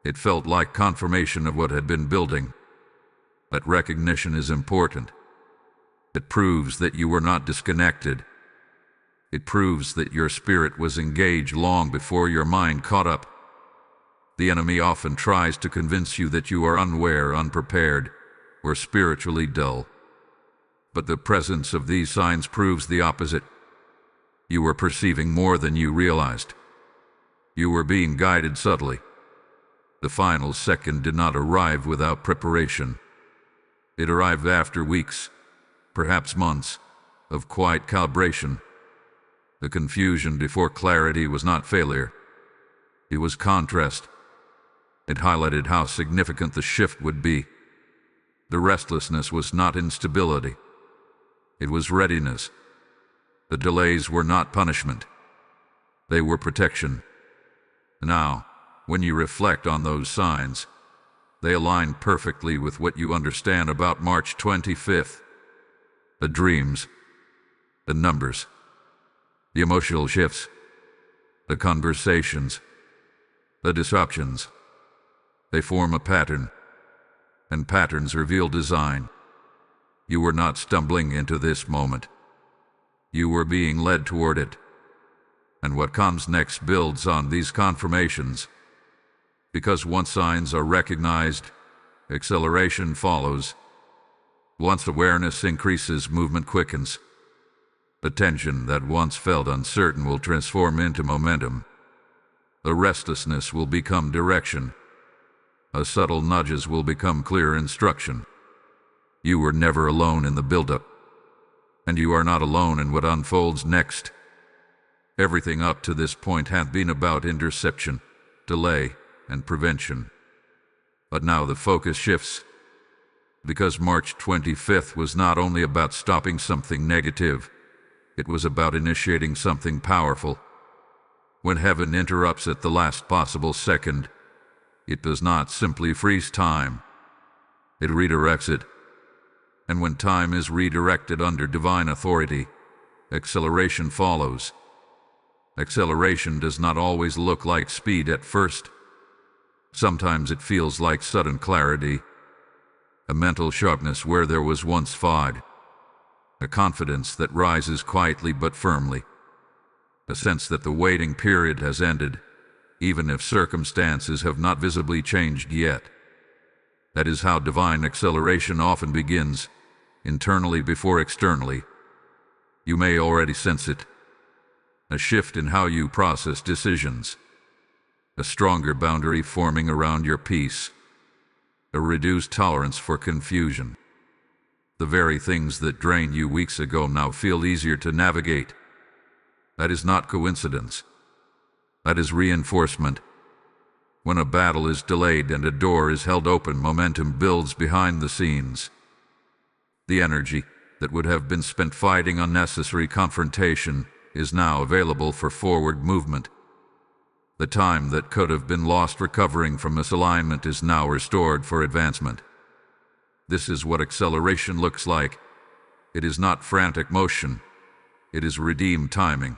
It felt like confirmation of what had been building. That recognition is important. It proves that you were not disconnected. It proves that your spirit was engaged long before your mind caught up. The enemy often tries to convince you that you are unaware, unprepared, or spiritually dull. But the presence of these signs proves the opposite. You were perceiving more than you realized. You were being guided subtly. The final second did not arrive without preparation. It arrived after weeks, perhaps months, of quiet calibration. The confusion before clarity was not failure. It was contrast. It highlighted how significant the shift would be. The restlessness was not instability. It was readiness. The delays were not punishment. They were protection. Now, when you reflect on those signs, they align perfectly with what you understand about March 25th. The dreams, the numbers, the emotional shifts, the conversations, the disruptions. They form a pattern, and patterns reveal design. You were not stumbling into this moment. You were being led toward it. And what comes next builds on these confirmations. Because once signs are recognized, acceleration follows. Once awareness increases, movement quickens. The tension that once felt uncertain will transform into momentum. The restlessness will become direction. The subtle nudges will become clear instruction. You were never alone in the buildup, and you are not alone in what unfolds next. Everything up to this point had been about interception, delay, and prevention. But now the focus shifts, because March 25th was not only about stopping something negative, it was about initiating something powerful. When heaven interrupts at the last possible second, it does not simply freeze time. It redirects it. And when time is redirected under divine authority, acceleration follows. Acceleration does not always look like speed at first. Sometimes it feels like sudden clarity, a mental sharpness where there was once fog, a confidence that rises quietly but firmly, a sense that the waiting period has ended, even if circumstances have not visibly changed yet. That is how divine acceleration often begins, internally before externally. You may already sense it. A shift in how you process decisions. A stronger boundary forming around your peace. A reduced tolerance for confusion. The very things that drained you weeks ago now feel easier to navigate. That is not coincidence. That is reinforcement. When a battle is delayed and a door is held open, momentum builds behind the scenes. The energy that would have been spent fighting unnecessary confrontation is now available for forward movement. The time that could have been lost recovering from misalignment is now restored for advancement. This is what acceleration looks like. It is not frantic motion. It is redeemed timing.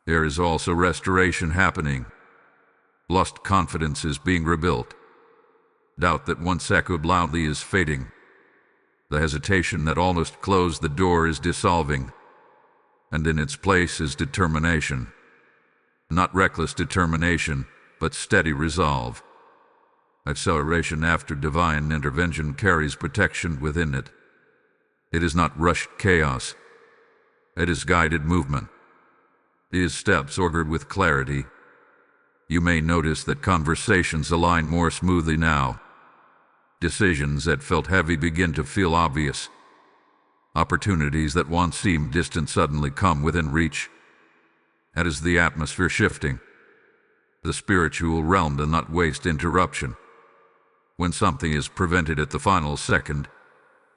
There is also restoration happening. Lost confidence is being rebuilt. Doubt that once echoed loudly is fading. The hesitation that almost closed the door is dissolving. And in its place is determination. Not reckless determination, but steady resolve. Acceleration after divine intervention carries protection within it. It is not rushed chaos. It is guided movement. It is steps ordered with clarity. You may notice that conversations align more smoothly now. Decisions that felt heavy begin to feel obvious. Opportunities that once seemed distant suddenly come within reach. That is the atmosphere shifting. The spiritual realm does not waste interruption. When something is prevented at the final second,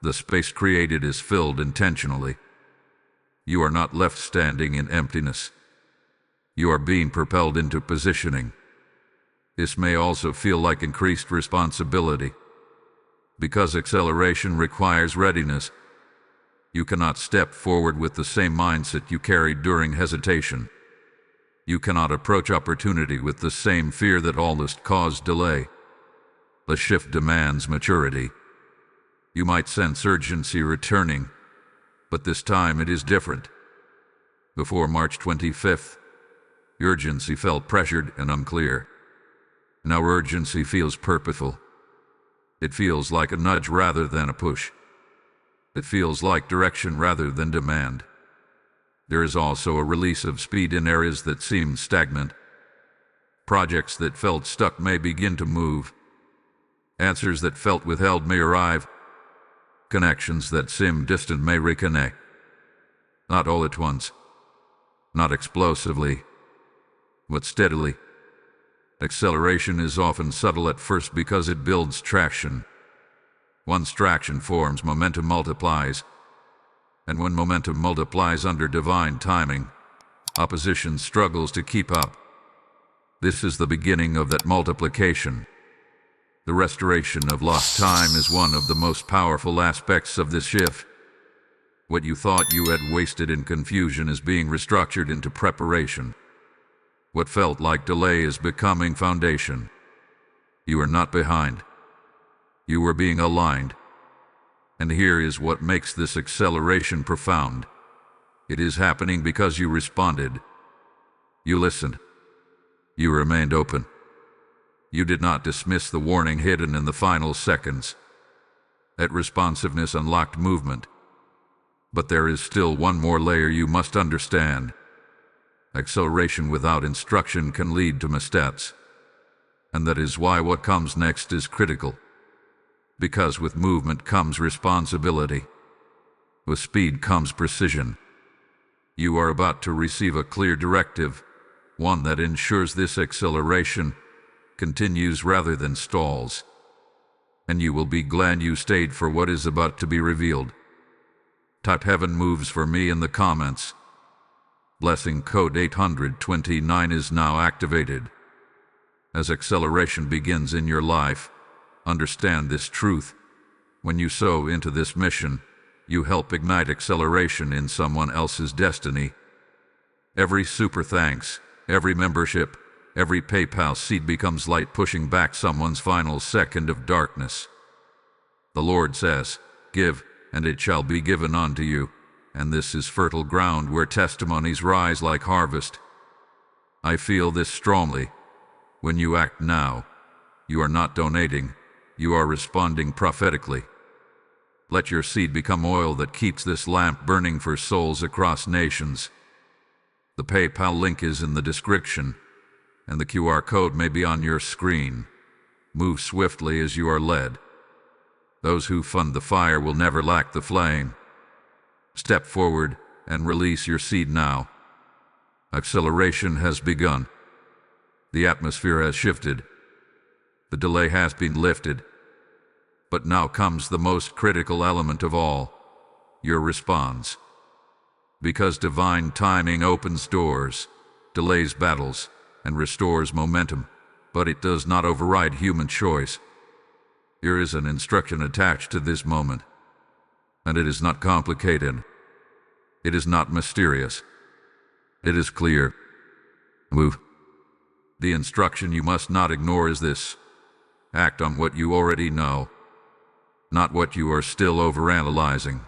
the space created is filled intentionally. You are not left standing in emptiness. You are being propelled into positioning. This may also feel like increased responsibility. Because acceleration requires readiness, you cannot step forward with the same mindset you carried during hesitation. You cannot approach opportunity with the same fear that almost caused delay. The shift demands maturity. You might sense urgency returning, but this time it is different. Before March 25th, urgency felt pressured and unclear. Now urgency feels purposeful. It feels like a nudge rather than a push. It feels like direction rather than demand. There is also a release of speed in areas that seemed stagnant. Projects that felt stuck may begin to move. Answers that felt withheld may arrive. Connections that seemed distant may reconnect. Not all at once, not explosively, but steadily. Acceleration is often subtle at first because it builds traction. Once traction forms, momentum multiplies. And when momentum multiplies under divine timing, opposition struggles to keep up. This is the beginning of that multiplication. The restoration of lost time is one of the most powerful aspects of this shift. What you thought you had wasted in confusion is being restructured into preparation. What felt like delay is becoming foundation. You are not behind. You are being aligned. And here is what makes this acceleration profound. It is happening because you responded. You listened. You remained open. You did not dismiss the warning hidden in the final seconds. That responsiveness unlocked movement. But there is still one more layer you must understand. Acceleration without instruction can lead to missteps. And that is why what comes next is critical. Because with movement comes responsibility. With speed comes precision. You are about to receive a clear directive, one that ensures this acceleration continues rather than stalls. And you will be glad you stayed for what is about to be revealed. Type heaven moves for me in the comments. Blessing code 829 is now activated. As acceleration begins in your life, understand this truth. When you sow into this mission, you help ignite acceleration in someone else's destiny. Every super thanks, every membership, every PayPal seed becomes light pushing back someone's final second of darkness. The Lord says, "Give, and it shall be given unto you." And this is fertile ground where testimonies rise like harvest. I feel this strongly. When you act now, you are not donating, you are responding prophetically. Let your seed become oil that keeps this lamp burning for souls across nations. The PayPal link is in the description, and the QR code may be on your screen. Move swiftly as you are led. Those who fund the fire will never lack the flame. Step forward and release your seed now. Acceleration has begun. The atmosphere has shifted. The delay has been lifted. But now comes the most critical element of all, your response. Because divine timing opens doors, delays battles, and restores momentum, but it does not override human choice. Here is an instruction attached to this moment. And it is not complicated. It is not mysterious. It is clear. Move. The instruction you must not ignore is this. Act on what you already know. Not what you are still overanalyzing.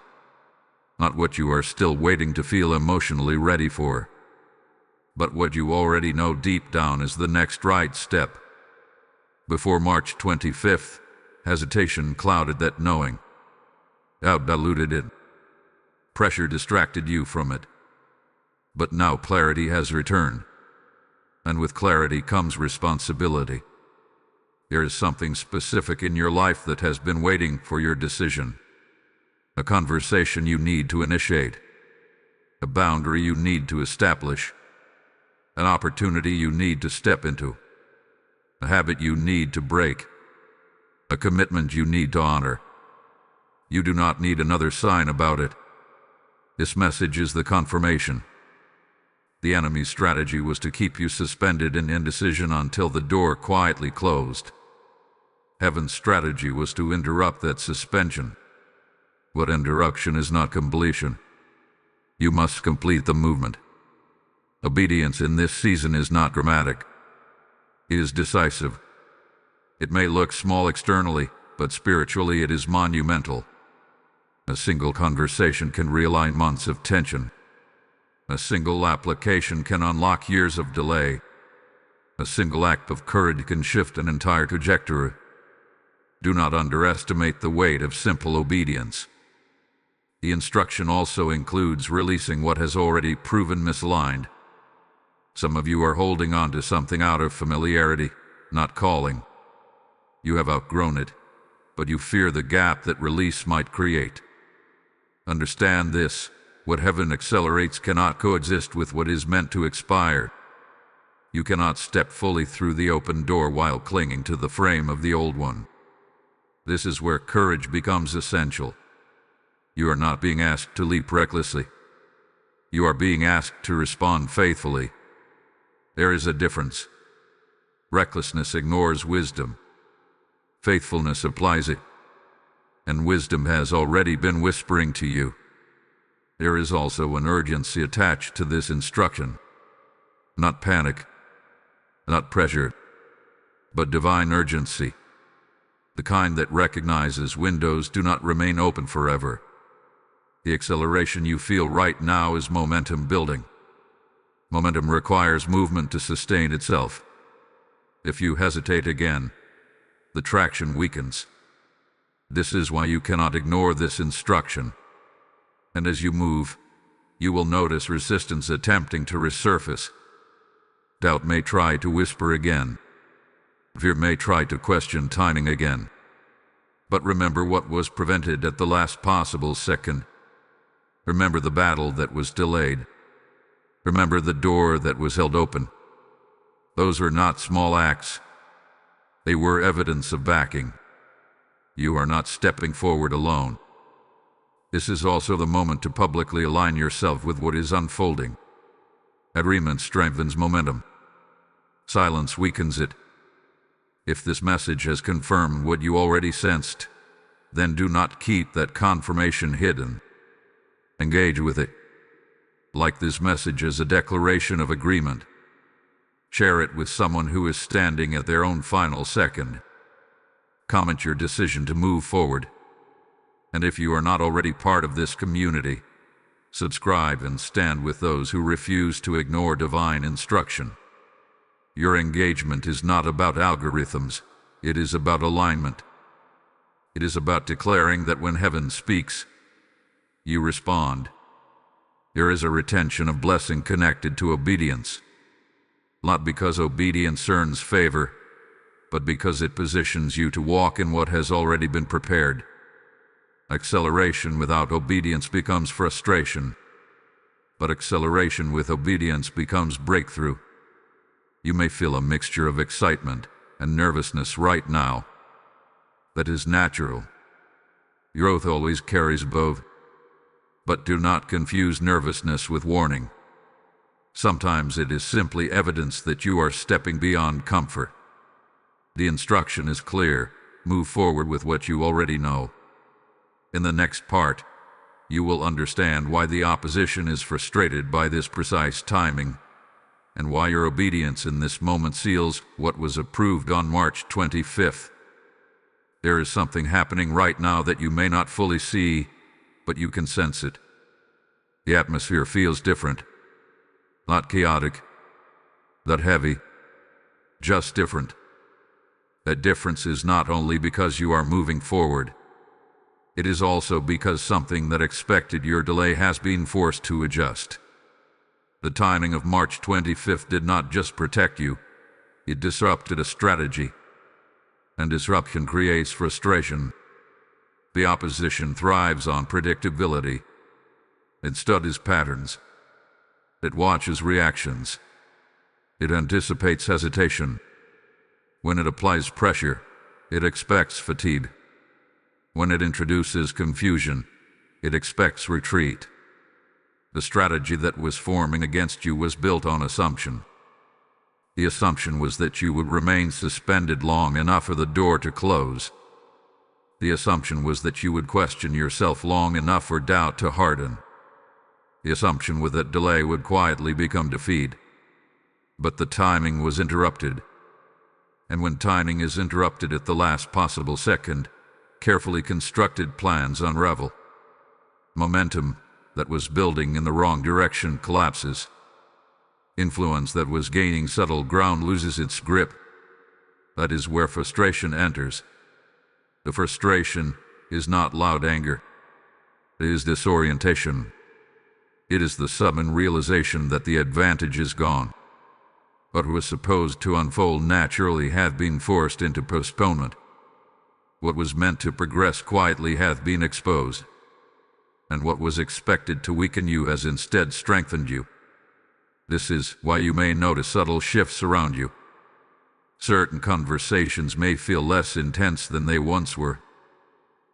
Not what you are still waiting to feel emotionally ready for. But what you already know deep down is the next right step. Before March 25th, hesitation clouded that knowing. Doubt diluted it. Pressure distracted you from it. But now clarity has returned. And with clarity comes responsibility. There is something specific in your life that has been waiting for your decision. A conversation you need to initiate. A boundary you need to establish. An opportunity you need to step into. A habit you need to break. A commitment you need to honor. You do not need another sign about it. This message is the confirmation. The enemy's strategy was to keep you suspended in indecision until the door quietly closed. Heaven's strategy was to interrupt that suspension. But interruption is not completion. You must complete the movement. Obedience in this season is not dramatic. It is decisive. It may look small externally, but spiritually it is monumental. A single conversation can realign months of tension. A single application can unlock years of delay. A single act of courage can shift an entire trajectory. Do not underestimate the weight of simple obedience. The instruction also includes releasing what has already proven misaligned. Some of you are holding on to something out of familiarity, not calling. You have outgrown it, but you fear the gap that release might create. Understand this. What heaven accelerates cannot coexist with what is meant to expire. You cannot step fully through the open door while clinging to the frame of the old one. This is where courage becomes essential. You are not being asked to leap recklessly. You are being asked to respond faithfully. There is a difference. Recklessness ignores wisdom. Faithfulness applies it. And wisdom has already been whispering to you. There is also an urgency attached to this instruction. Not panic, not pressure, but divine urgency. The kind that recognizes windows do not remain open forever. The acceleration you feel right now is momentum building. Momentum requires movement to sustain itself. If you hesitate again, the traction weakens. This is why you cannot ignore this instruction. And as you move, you will notice resistance attempting to resurface. Doubt may try to whisper again. Fear may try to question timing again. But remember what was prevented at the last possible second. Remember the battle that was delayed. Remember the door that was held open. Those are not small acts. They were evidence of backing. You are not stepping forward alone. This is also the moment to publicly align yourself with what is unfolding. Agreement strengthens momentum. Silence weakens it. If this message has confirmed what you already sensed, then do not keep that confirmation hidden. Engage with it. Like this message as a declaration of agreement. Share it with someone who is standing at their own final second. Comment your decision to move forward. And if you are not already part of this community, subscribe and stand with those who refuse to ignore divine instruction. Your engagement is not about algorithms, it is about alignment. It is about declaring that when heaven speaks, you respond. There is a retention of blessing connected to obedience. Not because obedience earns favor, but because it positions you to walk in what has already been prepared. Acceleration without obedience becomes frustration, but acceleration with obedience becomes breakthrough. You may feel a mixture of excitement and nervousness right now. That is natural. Growth always carries both. But do not confuse nervousness with warning. Sometimes it is simply evidence that you are stepping beyond comfort. The instruction is clear. Move forward with what you already know. In the next part, you will understand why the opposition is frustrated by this precise timing, and why your obedience in this moment seals what was approved on March 25th. There is something happening right now that you may not fully see, but you can sense it. The atmosphere feels different. Not chaotic, not heavy, just different. That difference is not only because you are moving forward. It is also because something that expected your delay has been forced to adjust. The timing of March 25th did not just protect you, it disrupted a strategy. And disruption creates frustration. The opposition thrives on predictability. It studies patterns. It watches reactions. It anticipates hesitation. When it applies pressure, it expects fatigue. When it introduces confusion, it expects retreat. The strategy that was forming against you was built on assumption. The assumption was that you would remain suspended long enough for the door to close. The assumption was that you would question yourself long enough for doubt to harden. The assumption was that delay would quietly become defeat. But the timing was interrupted. And when timing is interrupted at the last possible second, carefully constructed plans unravel. Momentum that was building in the wrong direction collapses. Influence that was gaining subtle ground loses its grip. That is where frustration enters. The frustration is not loud anger. It is disorientation. It is the sudden realization that the advantage is gone. What was supposed to unfold naturally hath been forced into postponement. What was meant to progress quietly hath been exposed. and what was expected to weaken you has instead strengthened you. This is why you may notice subtle shifts around you. Certain conversations may feel less intense than they once were.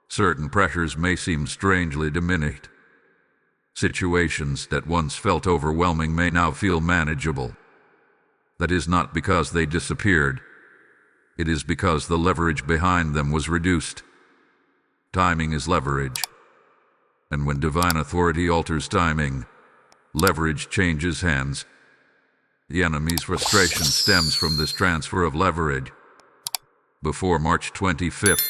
Certain pressures may seem strangely diminished. Situations that once felt overwhelming may now feel manageable. That is not because they disappeared. It is because the leverage behind them was reduced. Timing is leverage. And when divine authority alters timing, leverage changes hands. The enemy's frustration stems from this transfer of leverage. Before March 25th,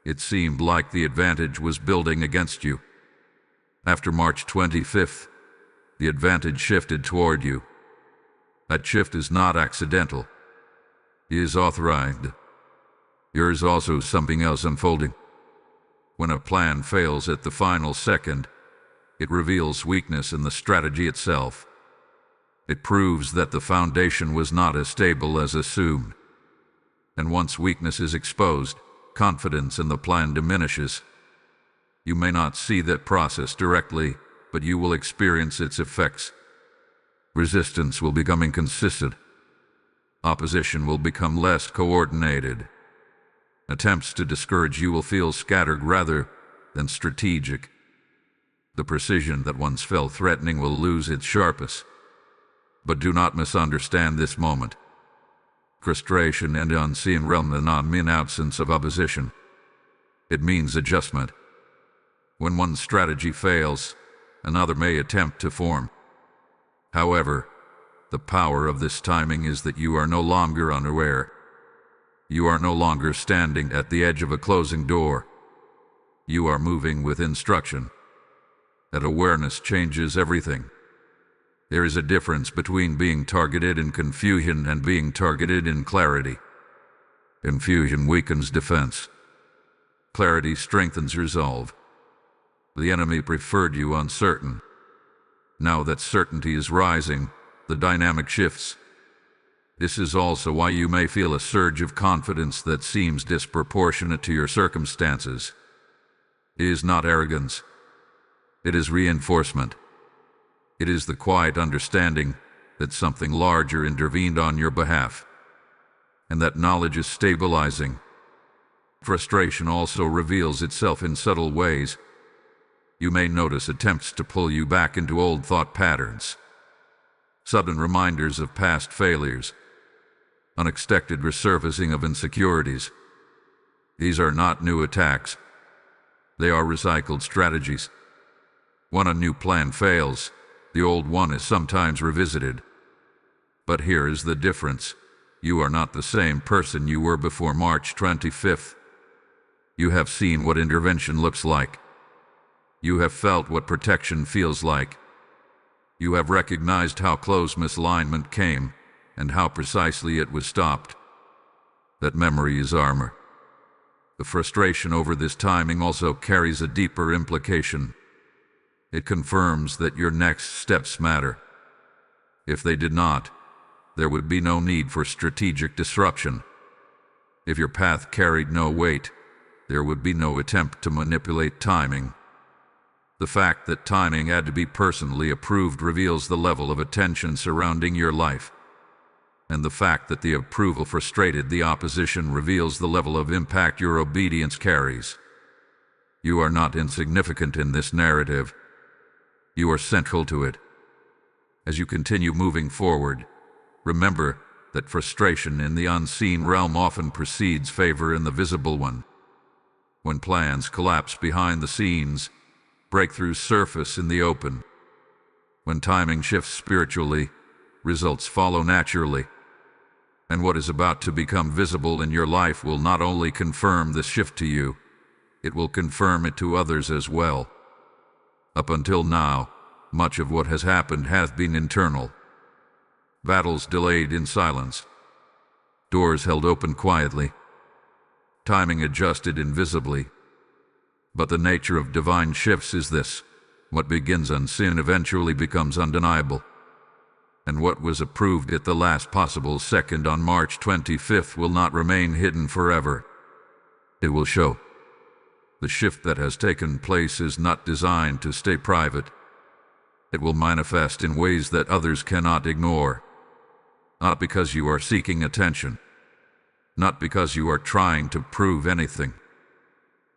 it seemed like the advantage was building against you. After March 25th, the advantage shifted toward you. That shift is not accidental. It is authorized. There is also something else unfolding. When a plan fails at the final second, it reveals weakness in the strategy itself. It proves that the foundation was not as stable as assumed. And once weakness is exposed, confidence in the plan diminishes. You may not see that process directly, but you will experience its effects. Resistance will become inconsistent. Opposition will become less coordinated. Attempts to discourage you will feel scattered rather than strategic. The precision that once felt threatening will lose its sharpness. But do not misunderstand this moment. Frustration and the unseen realm do not mean absence of opposition. It means adjustment. When one strategy fails, another may attempt to form. However, the power of this timing is that you are no longer unaware. You are no longer standing at the edge of a closing door. You are moving with instruction. That awareness changes everything. There is a difference between being targeted in confusion and being targeted in clarity. Confusion weakens defense. Clarity strengthens resolve. The enemy preferred you uncertain. Now that certainty is rising, the dynamic shifts. This is also why you may feel a surge of confidence that seems disproportionate to your circumstances. It is not arrogance. It is reinforcement. It is the quiet understanding that something larger intervened on your behalf, and that knowledge is stabilizing. Frustration also reveals itself in subtle ways. You may notice attempts to pull you back into old thought patterns, sudden reminders of past failures, unexpected resurfacing of insecurities. These are not new attacks. They are recycled strategies. When a new plan fails, the old one is sometimes revisited. But here is the difference. You are not the same person you were before March 25th. You have seen what intervention looks like. You have felt what protection feels like. You have recognized how close misalignment came and how precisely it was stopped. That memory is armor. The frustration over this timing also carries a deeper implication. It confirms that your next steps matter. If they did not, there would be no need for strategic disruption. If your path carried no weight, there would be no attempt to manipulate timing. The fact that timing had to be personally approved reveals the level of attention surrounding your life. And the fact that the approval frustrated the opposition reveals the level of impact your obedience carries. You are not insignificant in this narrative. You are central to it. As you continue moving forward, remember that frustration in the unseen realm often precedes favor in the visible one. When plans collapse behind the scenes, breakthroughs surface in the open. When timing shifts spiritually, results follow naturally. And what is about to become visible in your life will not only confirm this shift to you, it will confirm it to others as well. Up until now, much of what has happened has been internal. Battles delayed in silence. Doors held open quietly. Timing adjusted invisibly. But the nature of divine shifts is this: what begins unseen eventually becomes undeniable. And what was approved at the last possible second on March 25th will not remain hidden forever. It will show. The shift that has taken place is not designed to stay private. It will manifest in ways that others cannot ignore. Not because you are seeking attention, not because you are trying to prove anything,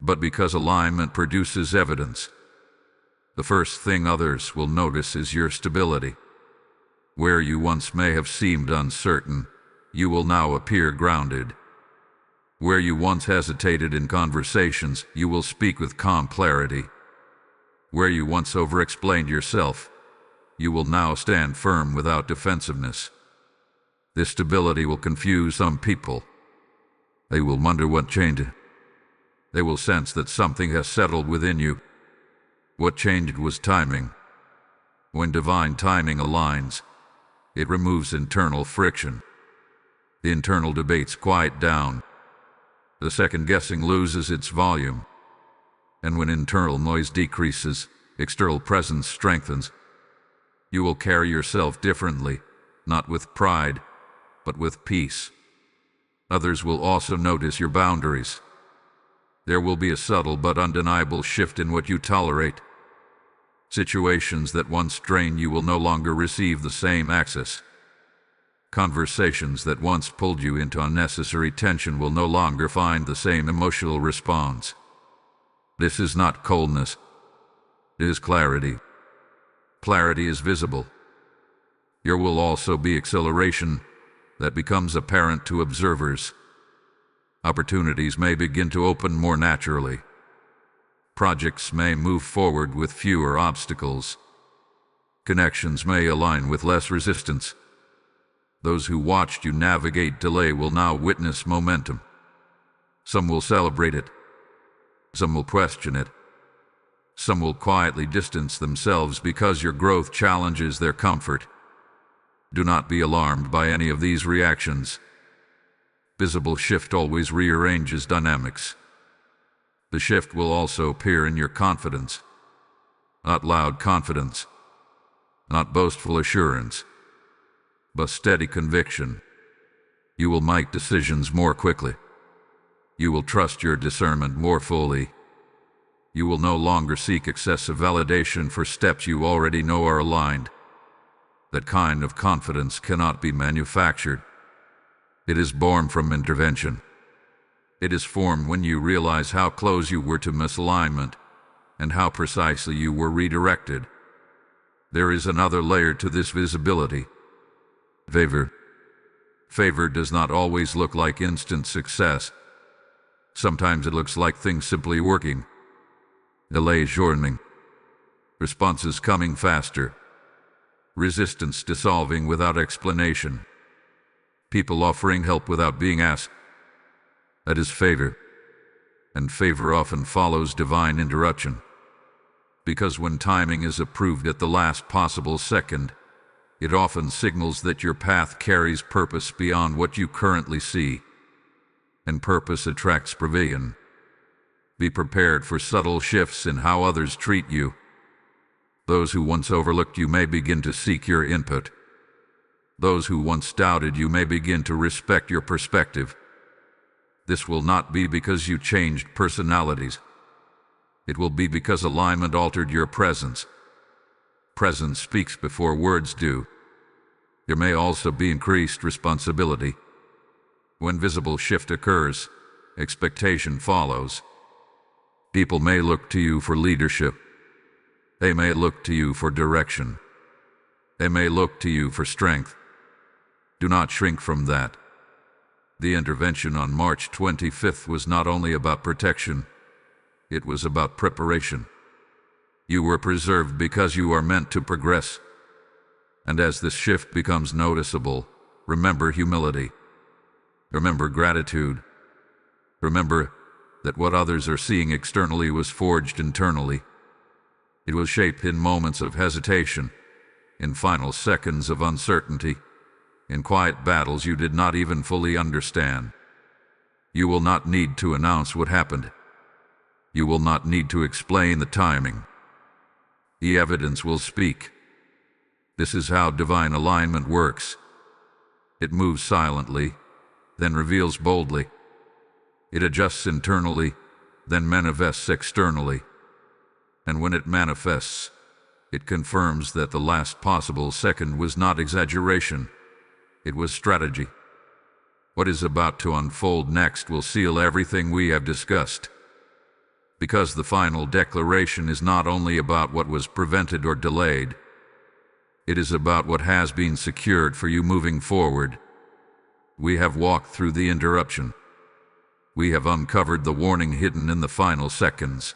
but because alignment produces evidence. The first thing others will notice is your stability. Where you once may have seemed uncertain, you will now appear grounded. Where you once hesitated in conversations, you will speak with calm clarity. Where you once over-explained yourself, you will now stand firm without defensiveness. This stability will confuse some people. They will wonder what changed. They will sense that something has settled within you. What changed was timing. When divine timing aligns, it removes internal friction. The internal debates quiet down. The second-guessing loses its volume. And when internal noise decreases, external presence strengthens. You will carry yourself differently, not with pride, but with peace. Others will also notice your boundaries. There will be a subtle but undeniable shift in what you tolerate. Situations that once drained you will no longer receive the same access. Conversations that once pulled you into unnecessary tension will no longer find the same emotional response. This is not coldness. It is clarity. Clarity is visible. There will also be acceleration that becomes apparent to observers. Opportunities may begin to open more naturally. Projects may move forward with fewer obstacles. Connections may align with less resistance. Those who watched you navigate delay will now witness momentum. Some will celebrate it. Some will question it. Some will quietly distance themselves because your growth challenges their comfort. Do not be alarmed by any of these reactions. Visible shift always rearranges dynamics. The shift will also appear in your confidence. Not loud confidence, not boastful assurance, but steady conviction. You will make decisions more quickly. You will trust your discernment more fully. You will no longer seek excessive validation for steps you already know are aligned. That kind of confidence cannot be manufactured. It is born from intervention. It is formed when you realize how close you were to misalignment and how precisely you were redirected. There is another layer to this visibility. Favor. Favor does not always look like instant success. Sometimes it looks like things simply working. Delays shortening. Responses coming faster. Resistance dissolving without explanation. People offering help without being asked. That is favor. And favor often follows divine interruption. Because when timing is approved at the last possible second, it often signals that your path carries purpose beyond what you currently see. And purpose attracts pavilion. Be prepared for subtle shifts in how others treat you. Those who once overlooked you may begin to seek your input. Those who once doubted you may begin to respect your perspective. This will not be because you changed personalities. It will be because alignment altered your presence. Presence speaks before words do. There may also be increased responsibility. When visible shift occurs, expectation follows. People may look to you for leadership. They may look to you for direction. They may look to you for strength. Do not shrink from that. The intervention on March 25th was not only about protection, it was about preparation. You were preserved because you are meant to progress. And as this shift becomes noticeable, remember humility. Remember gratitude. Remember that what others are seeing externally was forged internally. It was shaped in moments of hesitation, in final seconds of uncertainty, in quiet battles you did not even fully understand. You will not need to announce what happened. You will not need to explain the timing. The evidence will speak. This is how divine alignment works. It moves silently, then reveals boldly. It adjusts internally, then manifests externally. And when it manifests, it confirms that the last possible second was not exaggeration, it was strategy. What is about to unfold next will seal everything we have discussed. Because the final declaration is not only about what was prevented or delayed, it is about what has been secured for you moving forward. We have walked through the interruption. We have uncovered the warning hidden in the final seconds.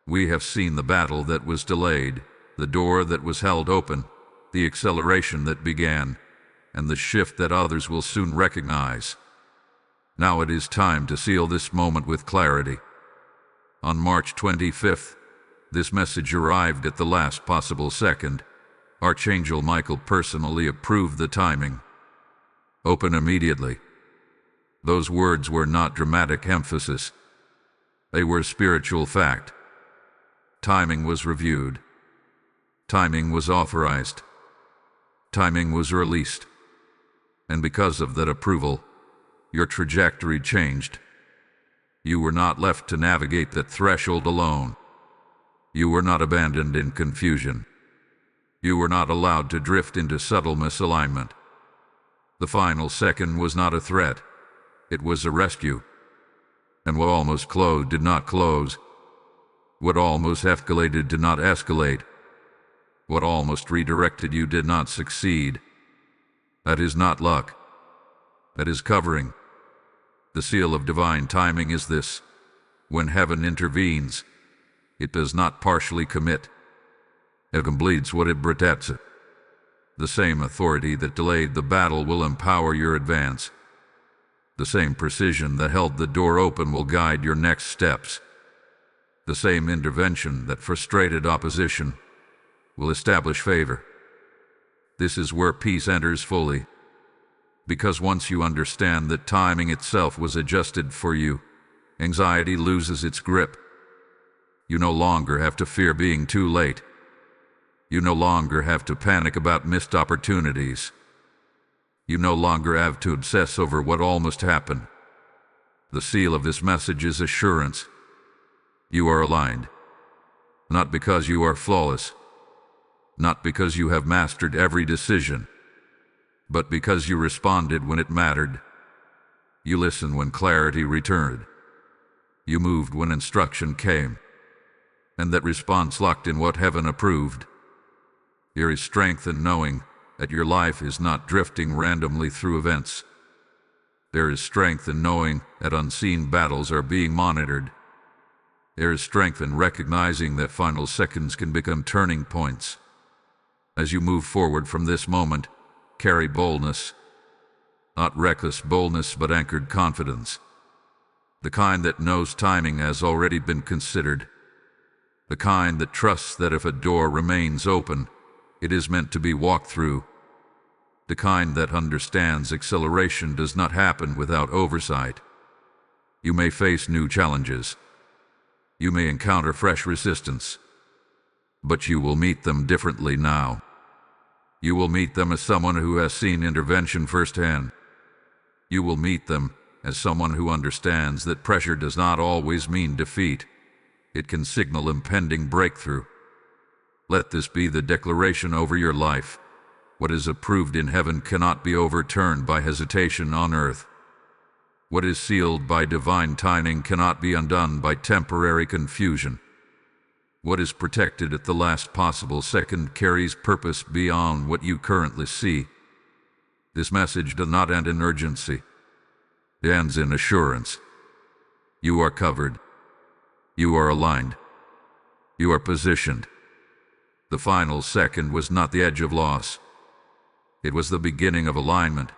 We have seen the battle that was delayed, the door that was held open, the acceleration that began, and the shift that others will soon recognize. Now it is time to seal this moment with clarity. On March 25th, this message arrived at the last possible second. Archangel Michael personally approved the timing. Open immediately. Those words were not dramatic emphasis. They were spiritual fact. Timing was reviewed. Timing was authorized. Timing was released. And because of that approval, your trajectory changed. You were not left to navigate that threshold alone. You were not abandoned in confusion. You were not allowed to drift into subtle misalignment. The final second was not a threat. It was a rescue. And what almost closed did not close. What almost escalated did not escalate. What almost redirected you did not succeed. That is not luck. That is covering. The seal of divine timing is this: when heaven intervenes, it does not partially commit. It completes what it protects. The same authority that delayed the battle will empower your advance. The same precision that held the door open will guide your next steps. The same intervention that frustrated opposition will establish favor. This is where peace enters fully. Because once you understand that timing itself was adjusted for you, anxiety loses its grip. You no longer have to fear being too late. You no longer have to panic about missed opportunities. You no longer have to obsess over what almost happened. The seal of this message is assurance. You are aligned. Not because you are flawless. Not because you have mastered every decision. But because you responded when it mattered. You listened when clarity returned. You moved when instruction came. And that response locked in what heaven approved. There is strength in knowing that your life is not drifting randomly through events. There is strength in knowing that unseen battles are being monitored. There is strength in recognizing that final seconds can become turning points. As you move forward from this moment, carry boldness. Not reckless boldness, but anchored confidence. The kind that knows timing has already been considered. The kind that trusts that if a door remains open, it is meant to be walked through. The kind that understands acceleration does not happen without oversight. You may face new challenges. You may encounter fresh resistance. But you will meet them differently now. You will meet them as someone who has seen intervention firsthand. You will meet them as someone who understands that pressure does not always mean defeat. It can signal impending breakthrough. Let this be the declaration over your life. What is approved in heaven cannot be overturned by hesitation on earth. What is sealed by divine timing cannot be undone by temporary confusion. What is protected at the last possible second carries purpose beyond what you currently see. This message does not end in urgency. It ends in assurance. You are covered. You are aligned. You are positioned. The final second was not the edge of loss. It was the beginning of alignment.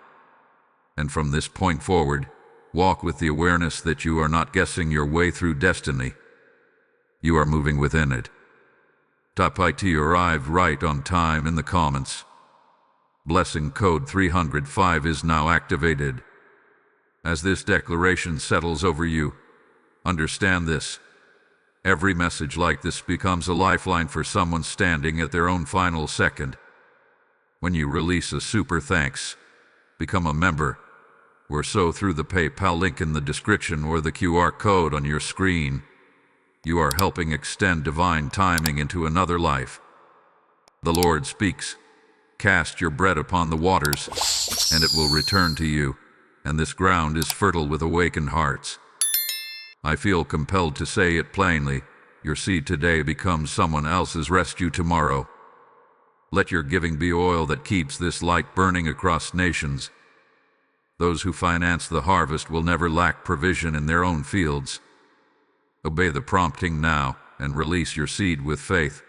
And from this point forward, walk with the awareness that you are not guessing your way through destiny. You are moving within it. Type IT arrived right on time in the comments. Blessing code 305 is now activated. As this declaration settles over you, understand this. Every message like this becomes a lifeline for someone standing at their own final second. When you release a super thanks, become a member. or sow through the PayPal link in the description or the QR code on your screen. You are helping extend divine timing into another life. The Lord speaks, "Cast your bread upon the waters, and it will return to you, and this ground is fertile with awakened hearts." I feel compelled to say it plainly, your seed today becomes someone else's rescue tomorrow. Let your giving be oil that keeps this light burning across nations. Those who finance the harvest will never lack provision in their own fields. Obey the prompting now and release your seed with faith.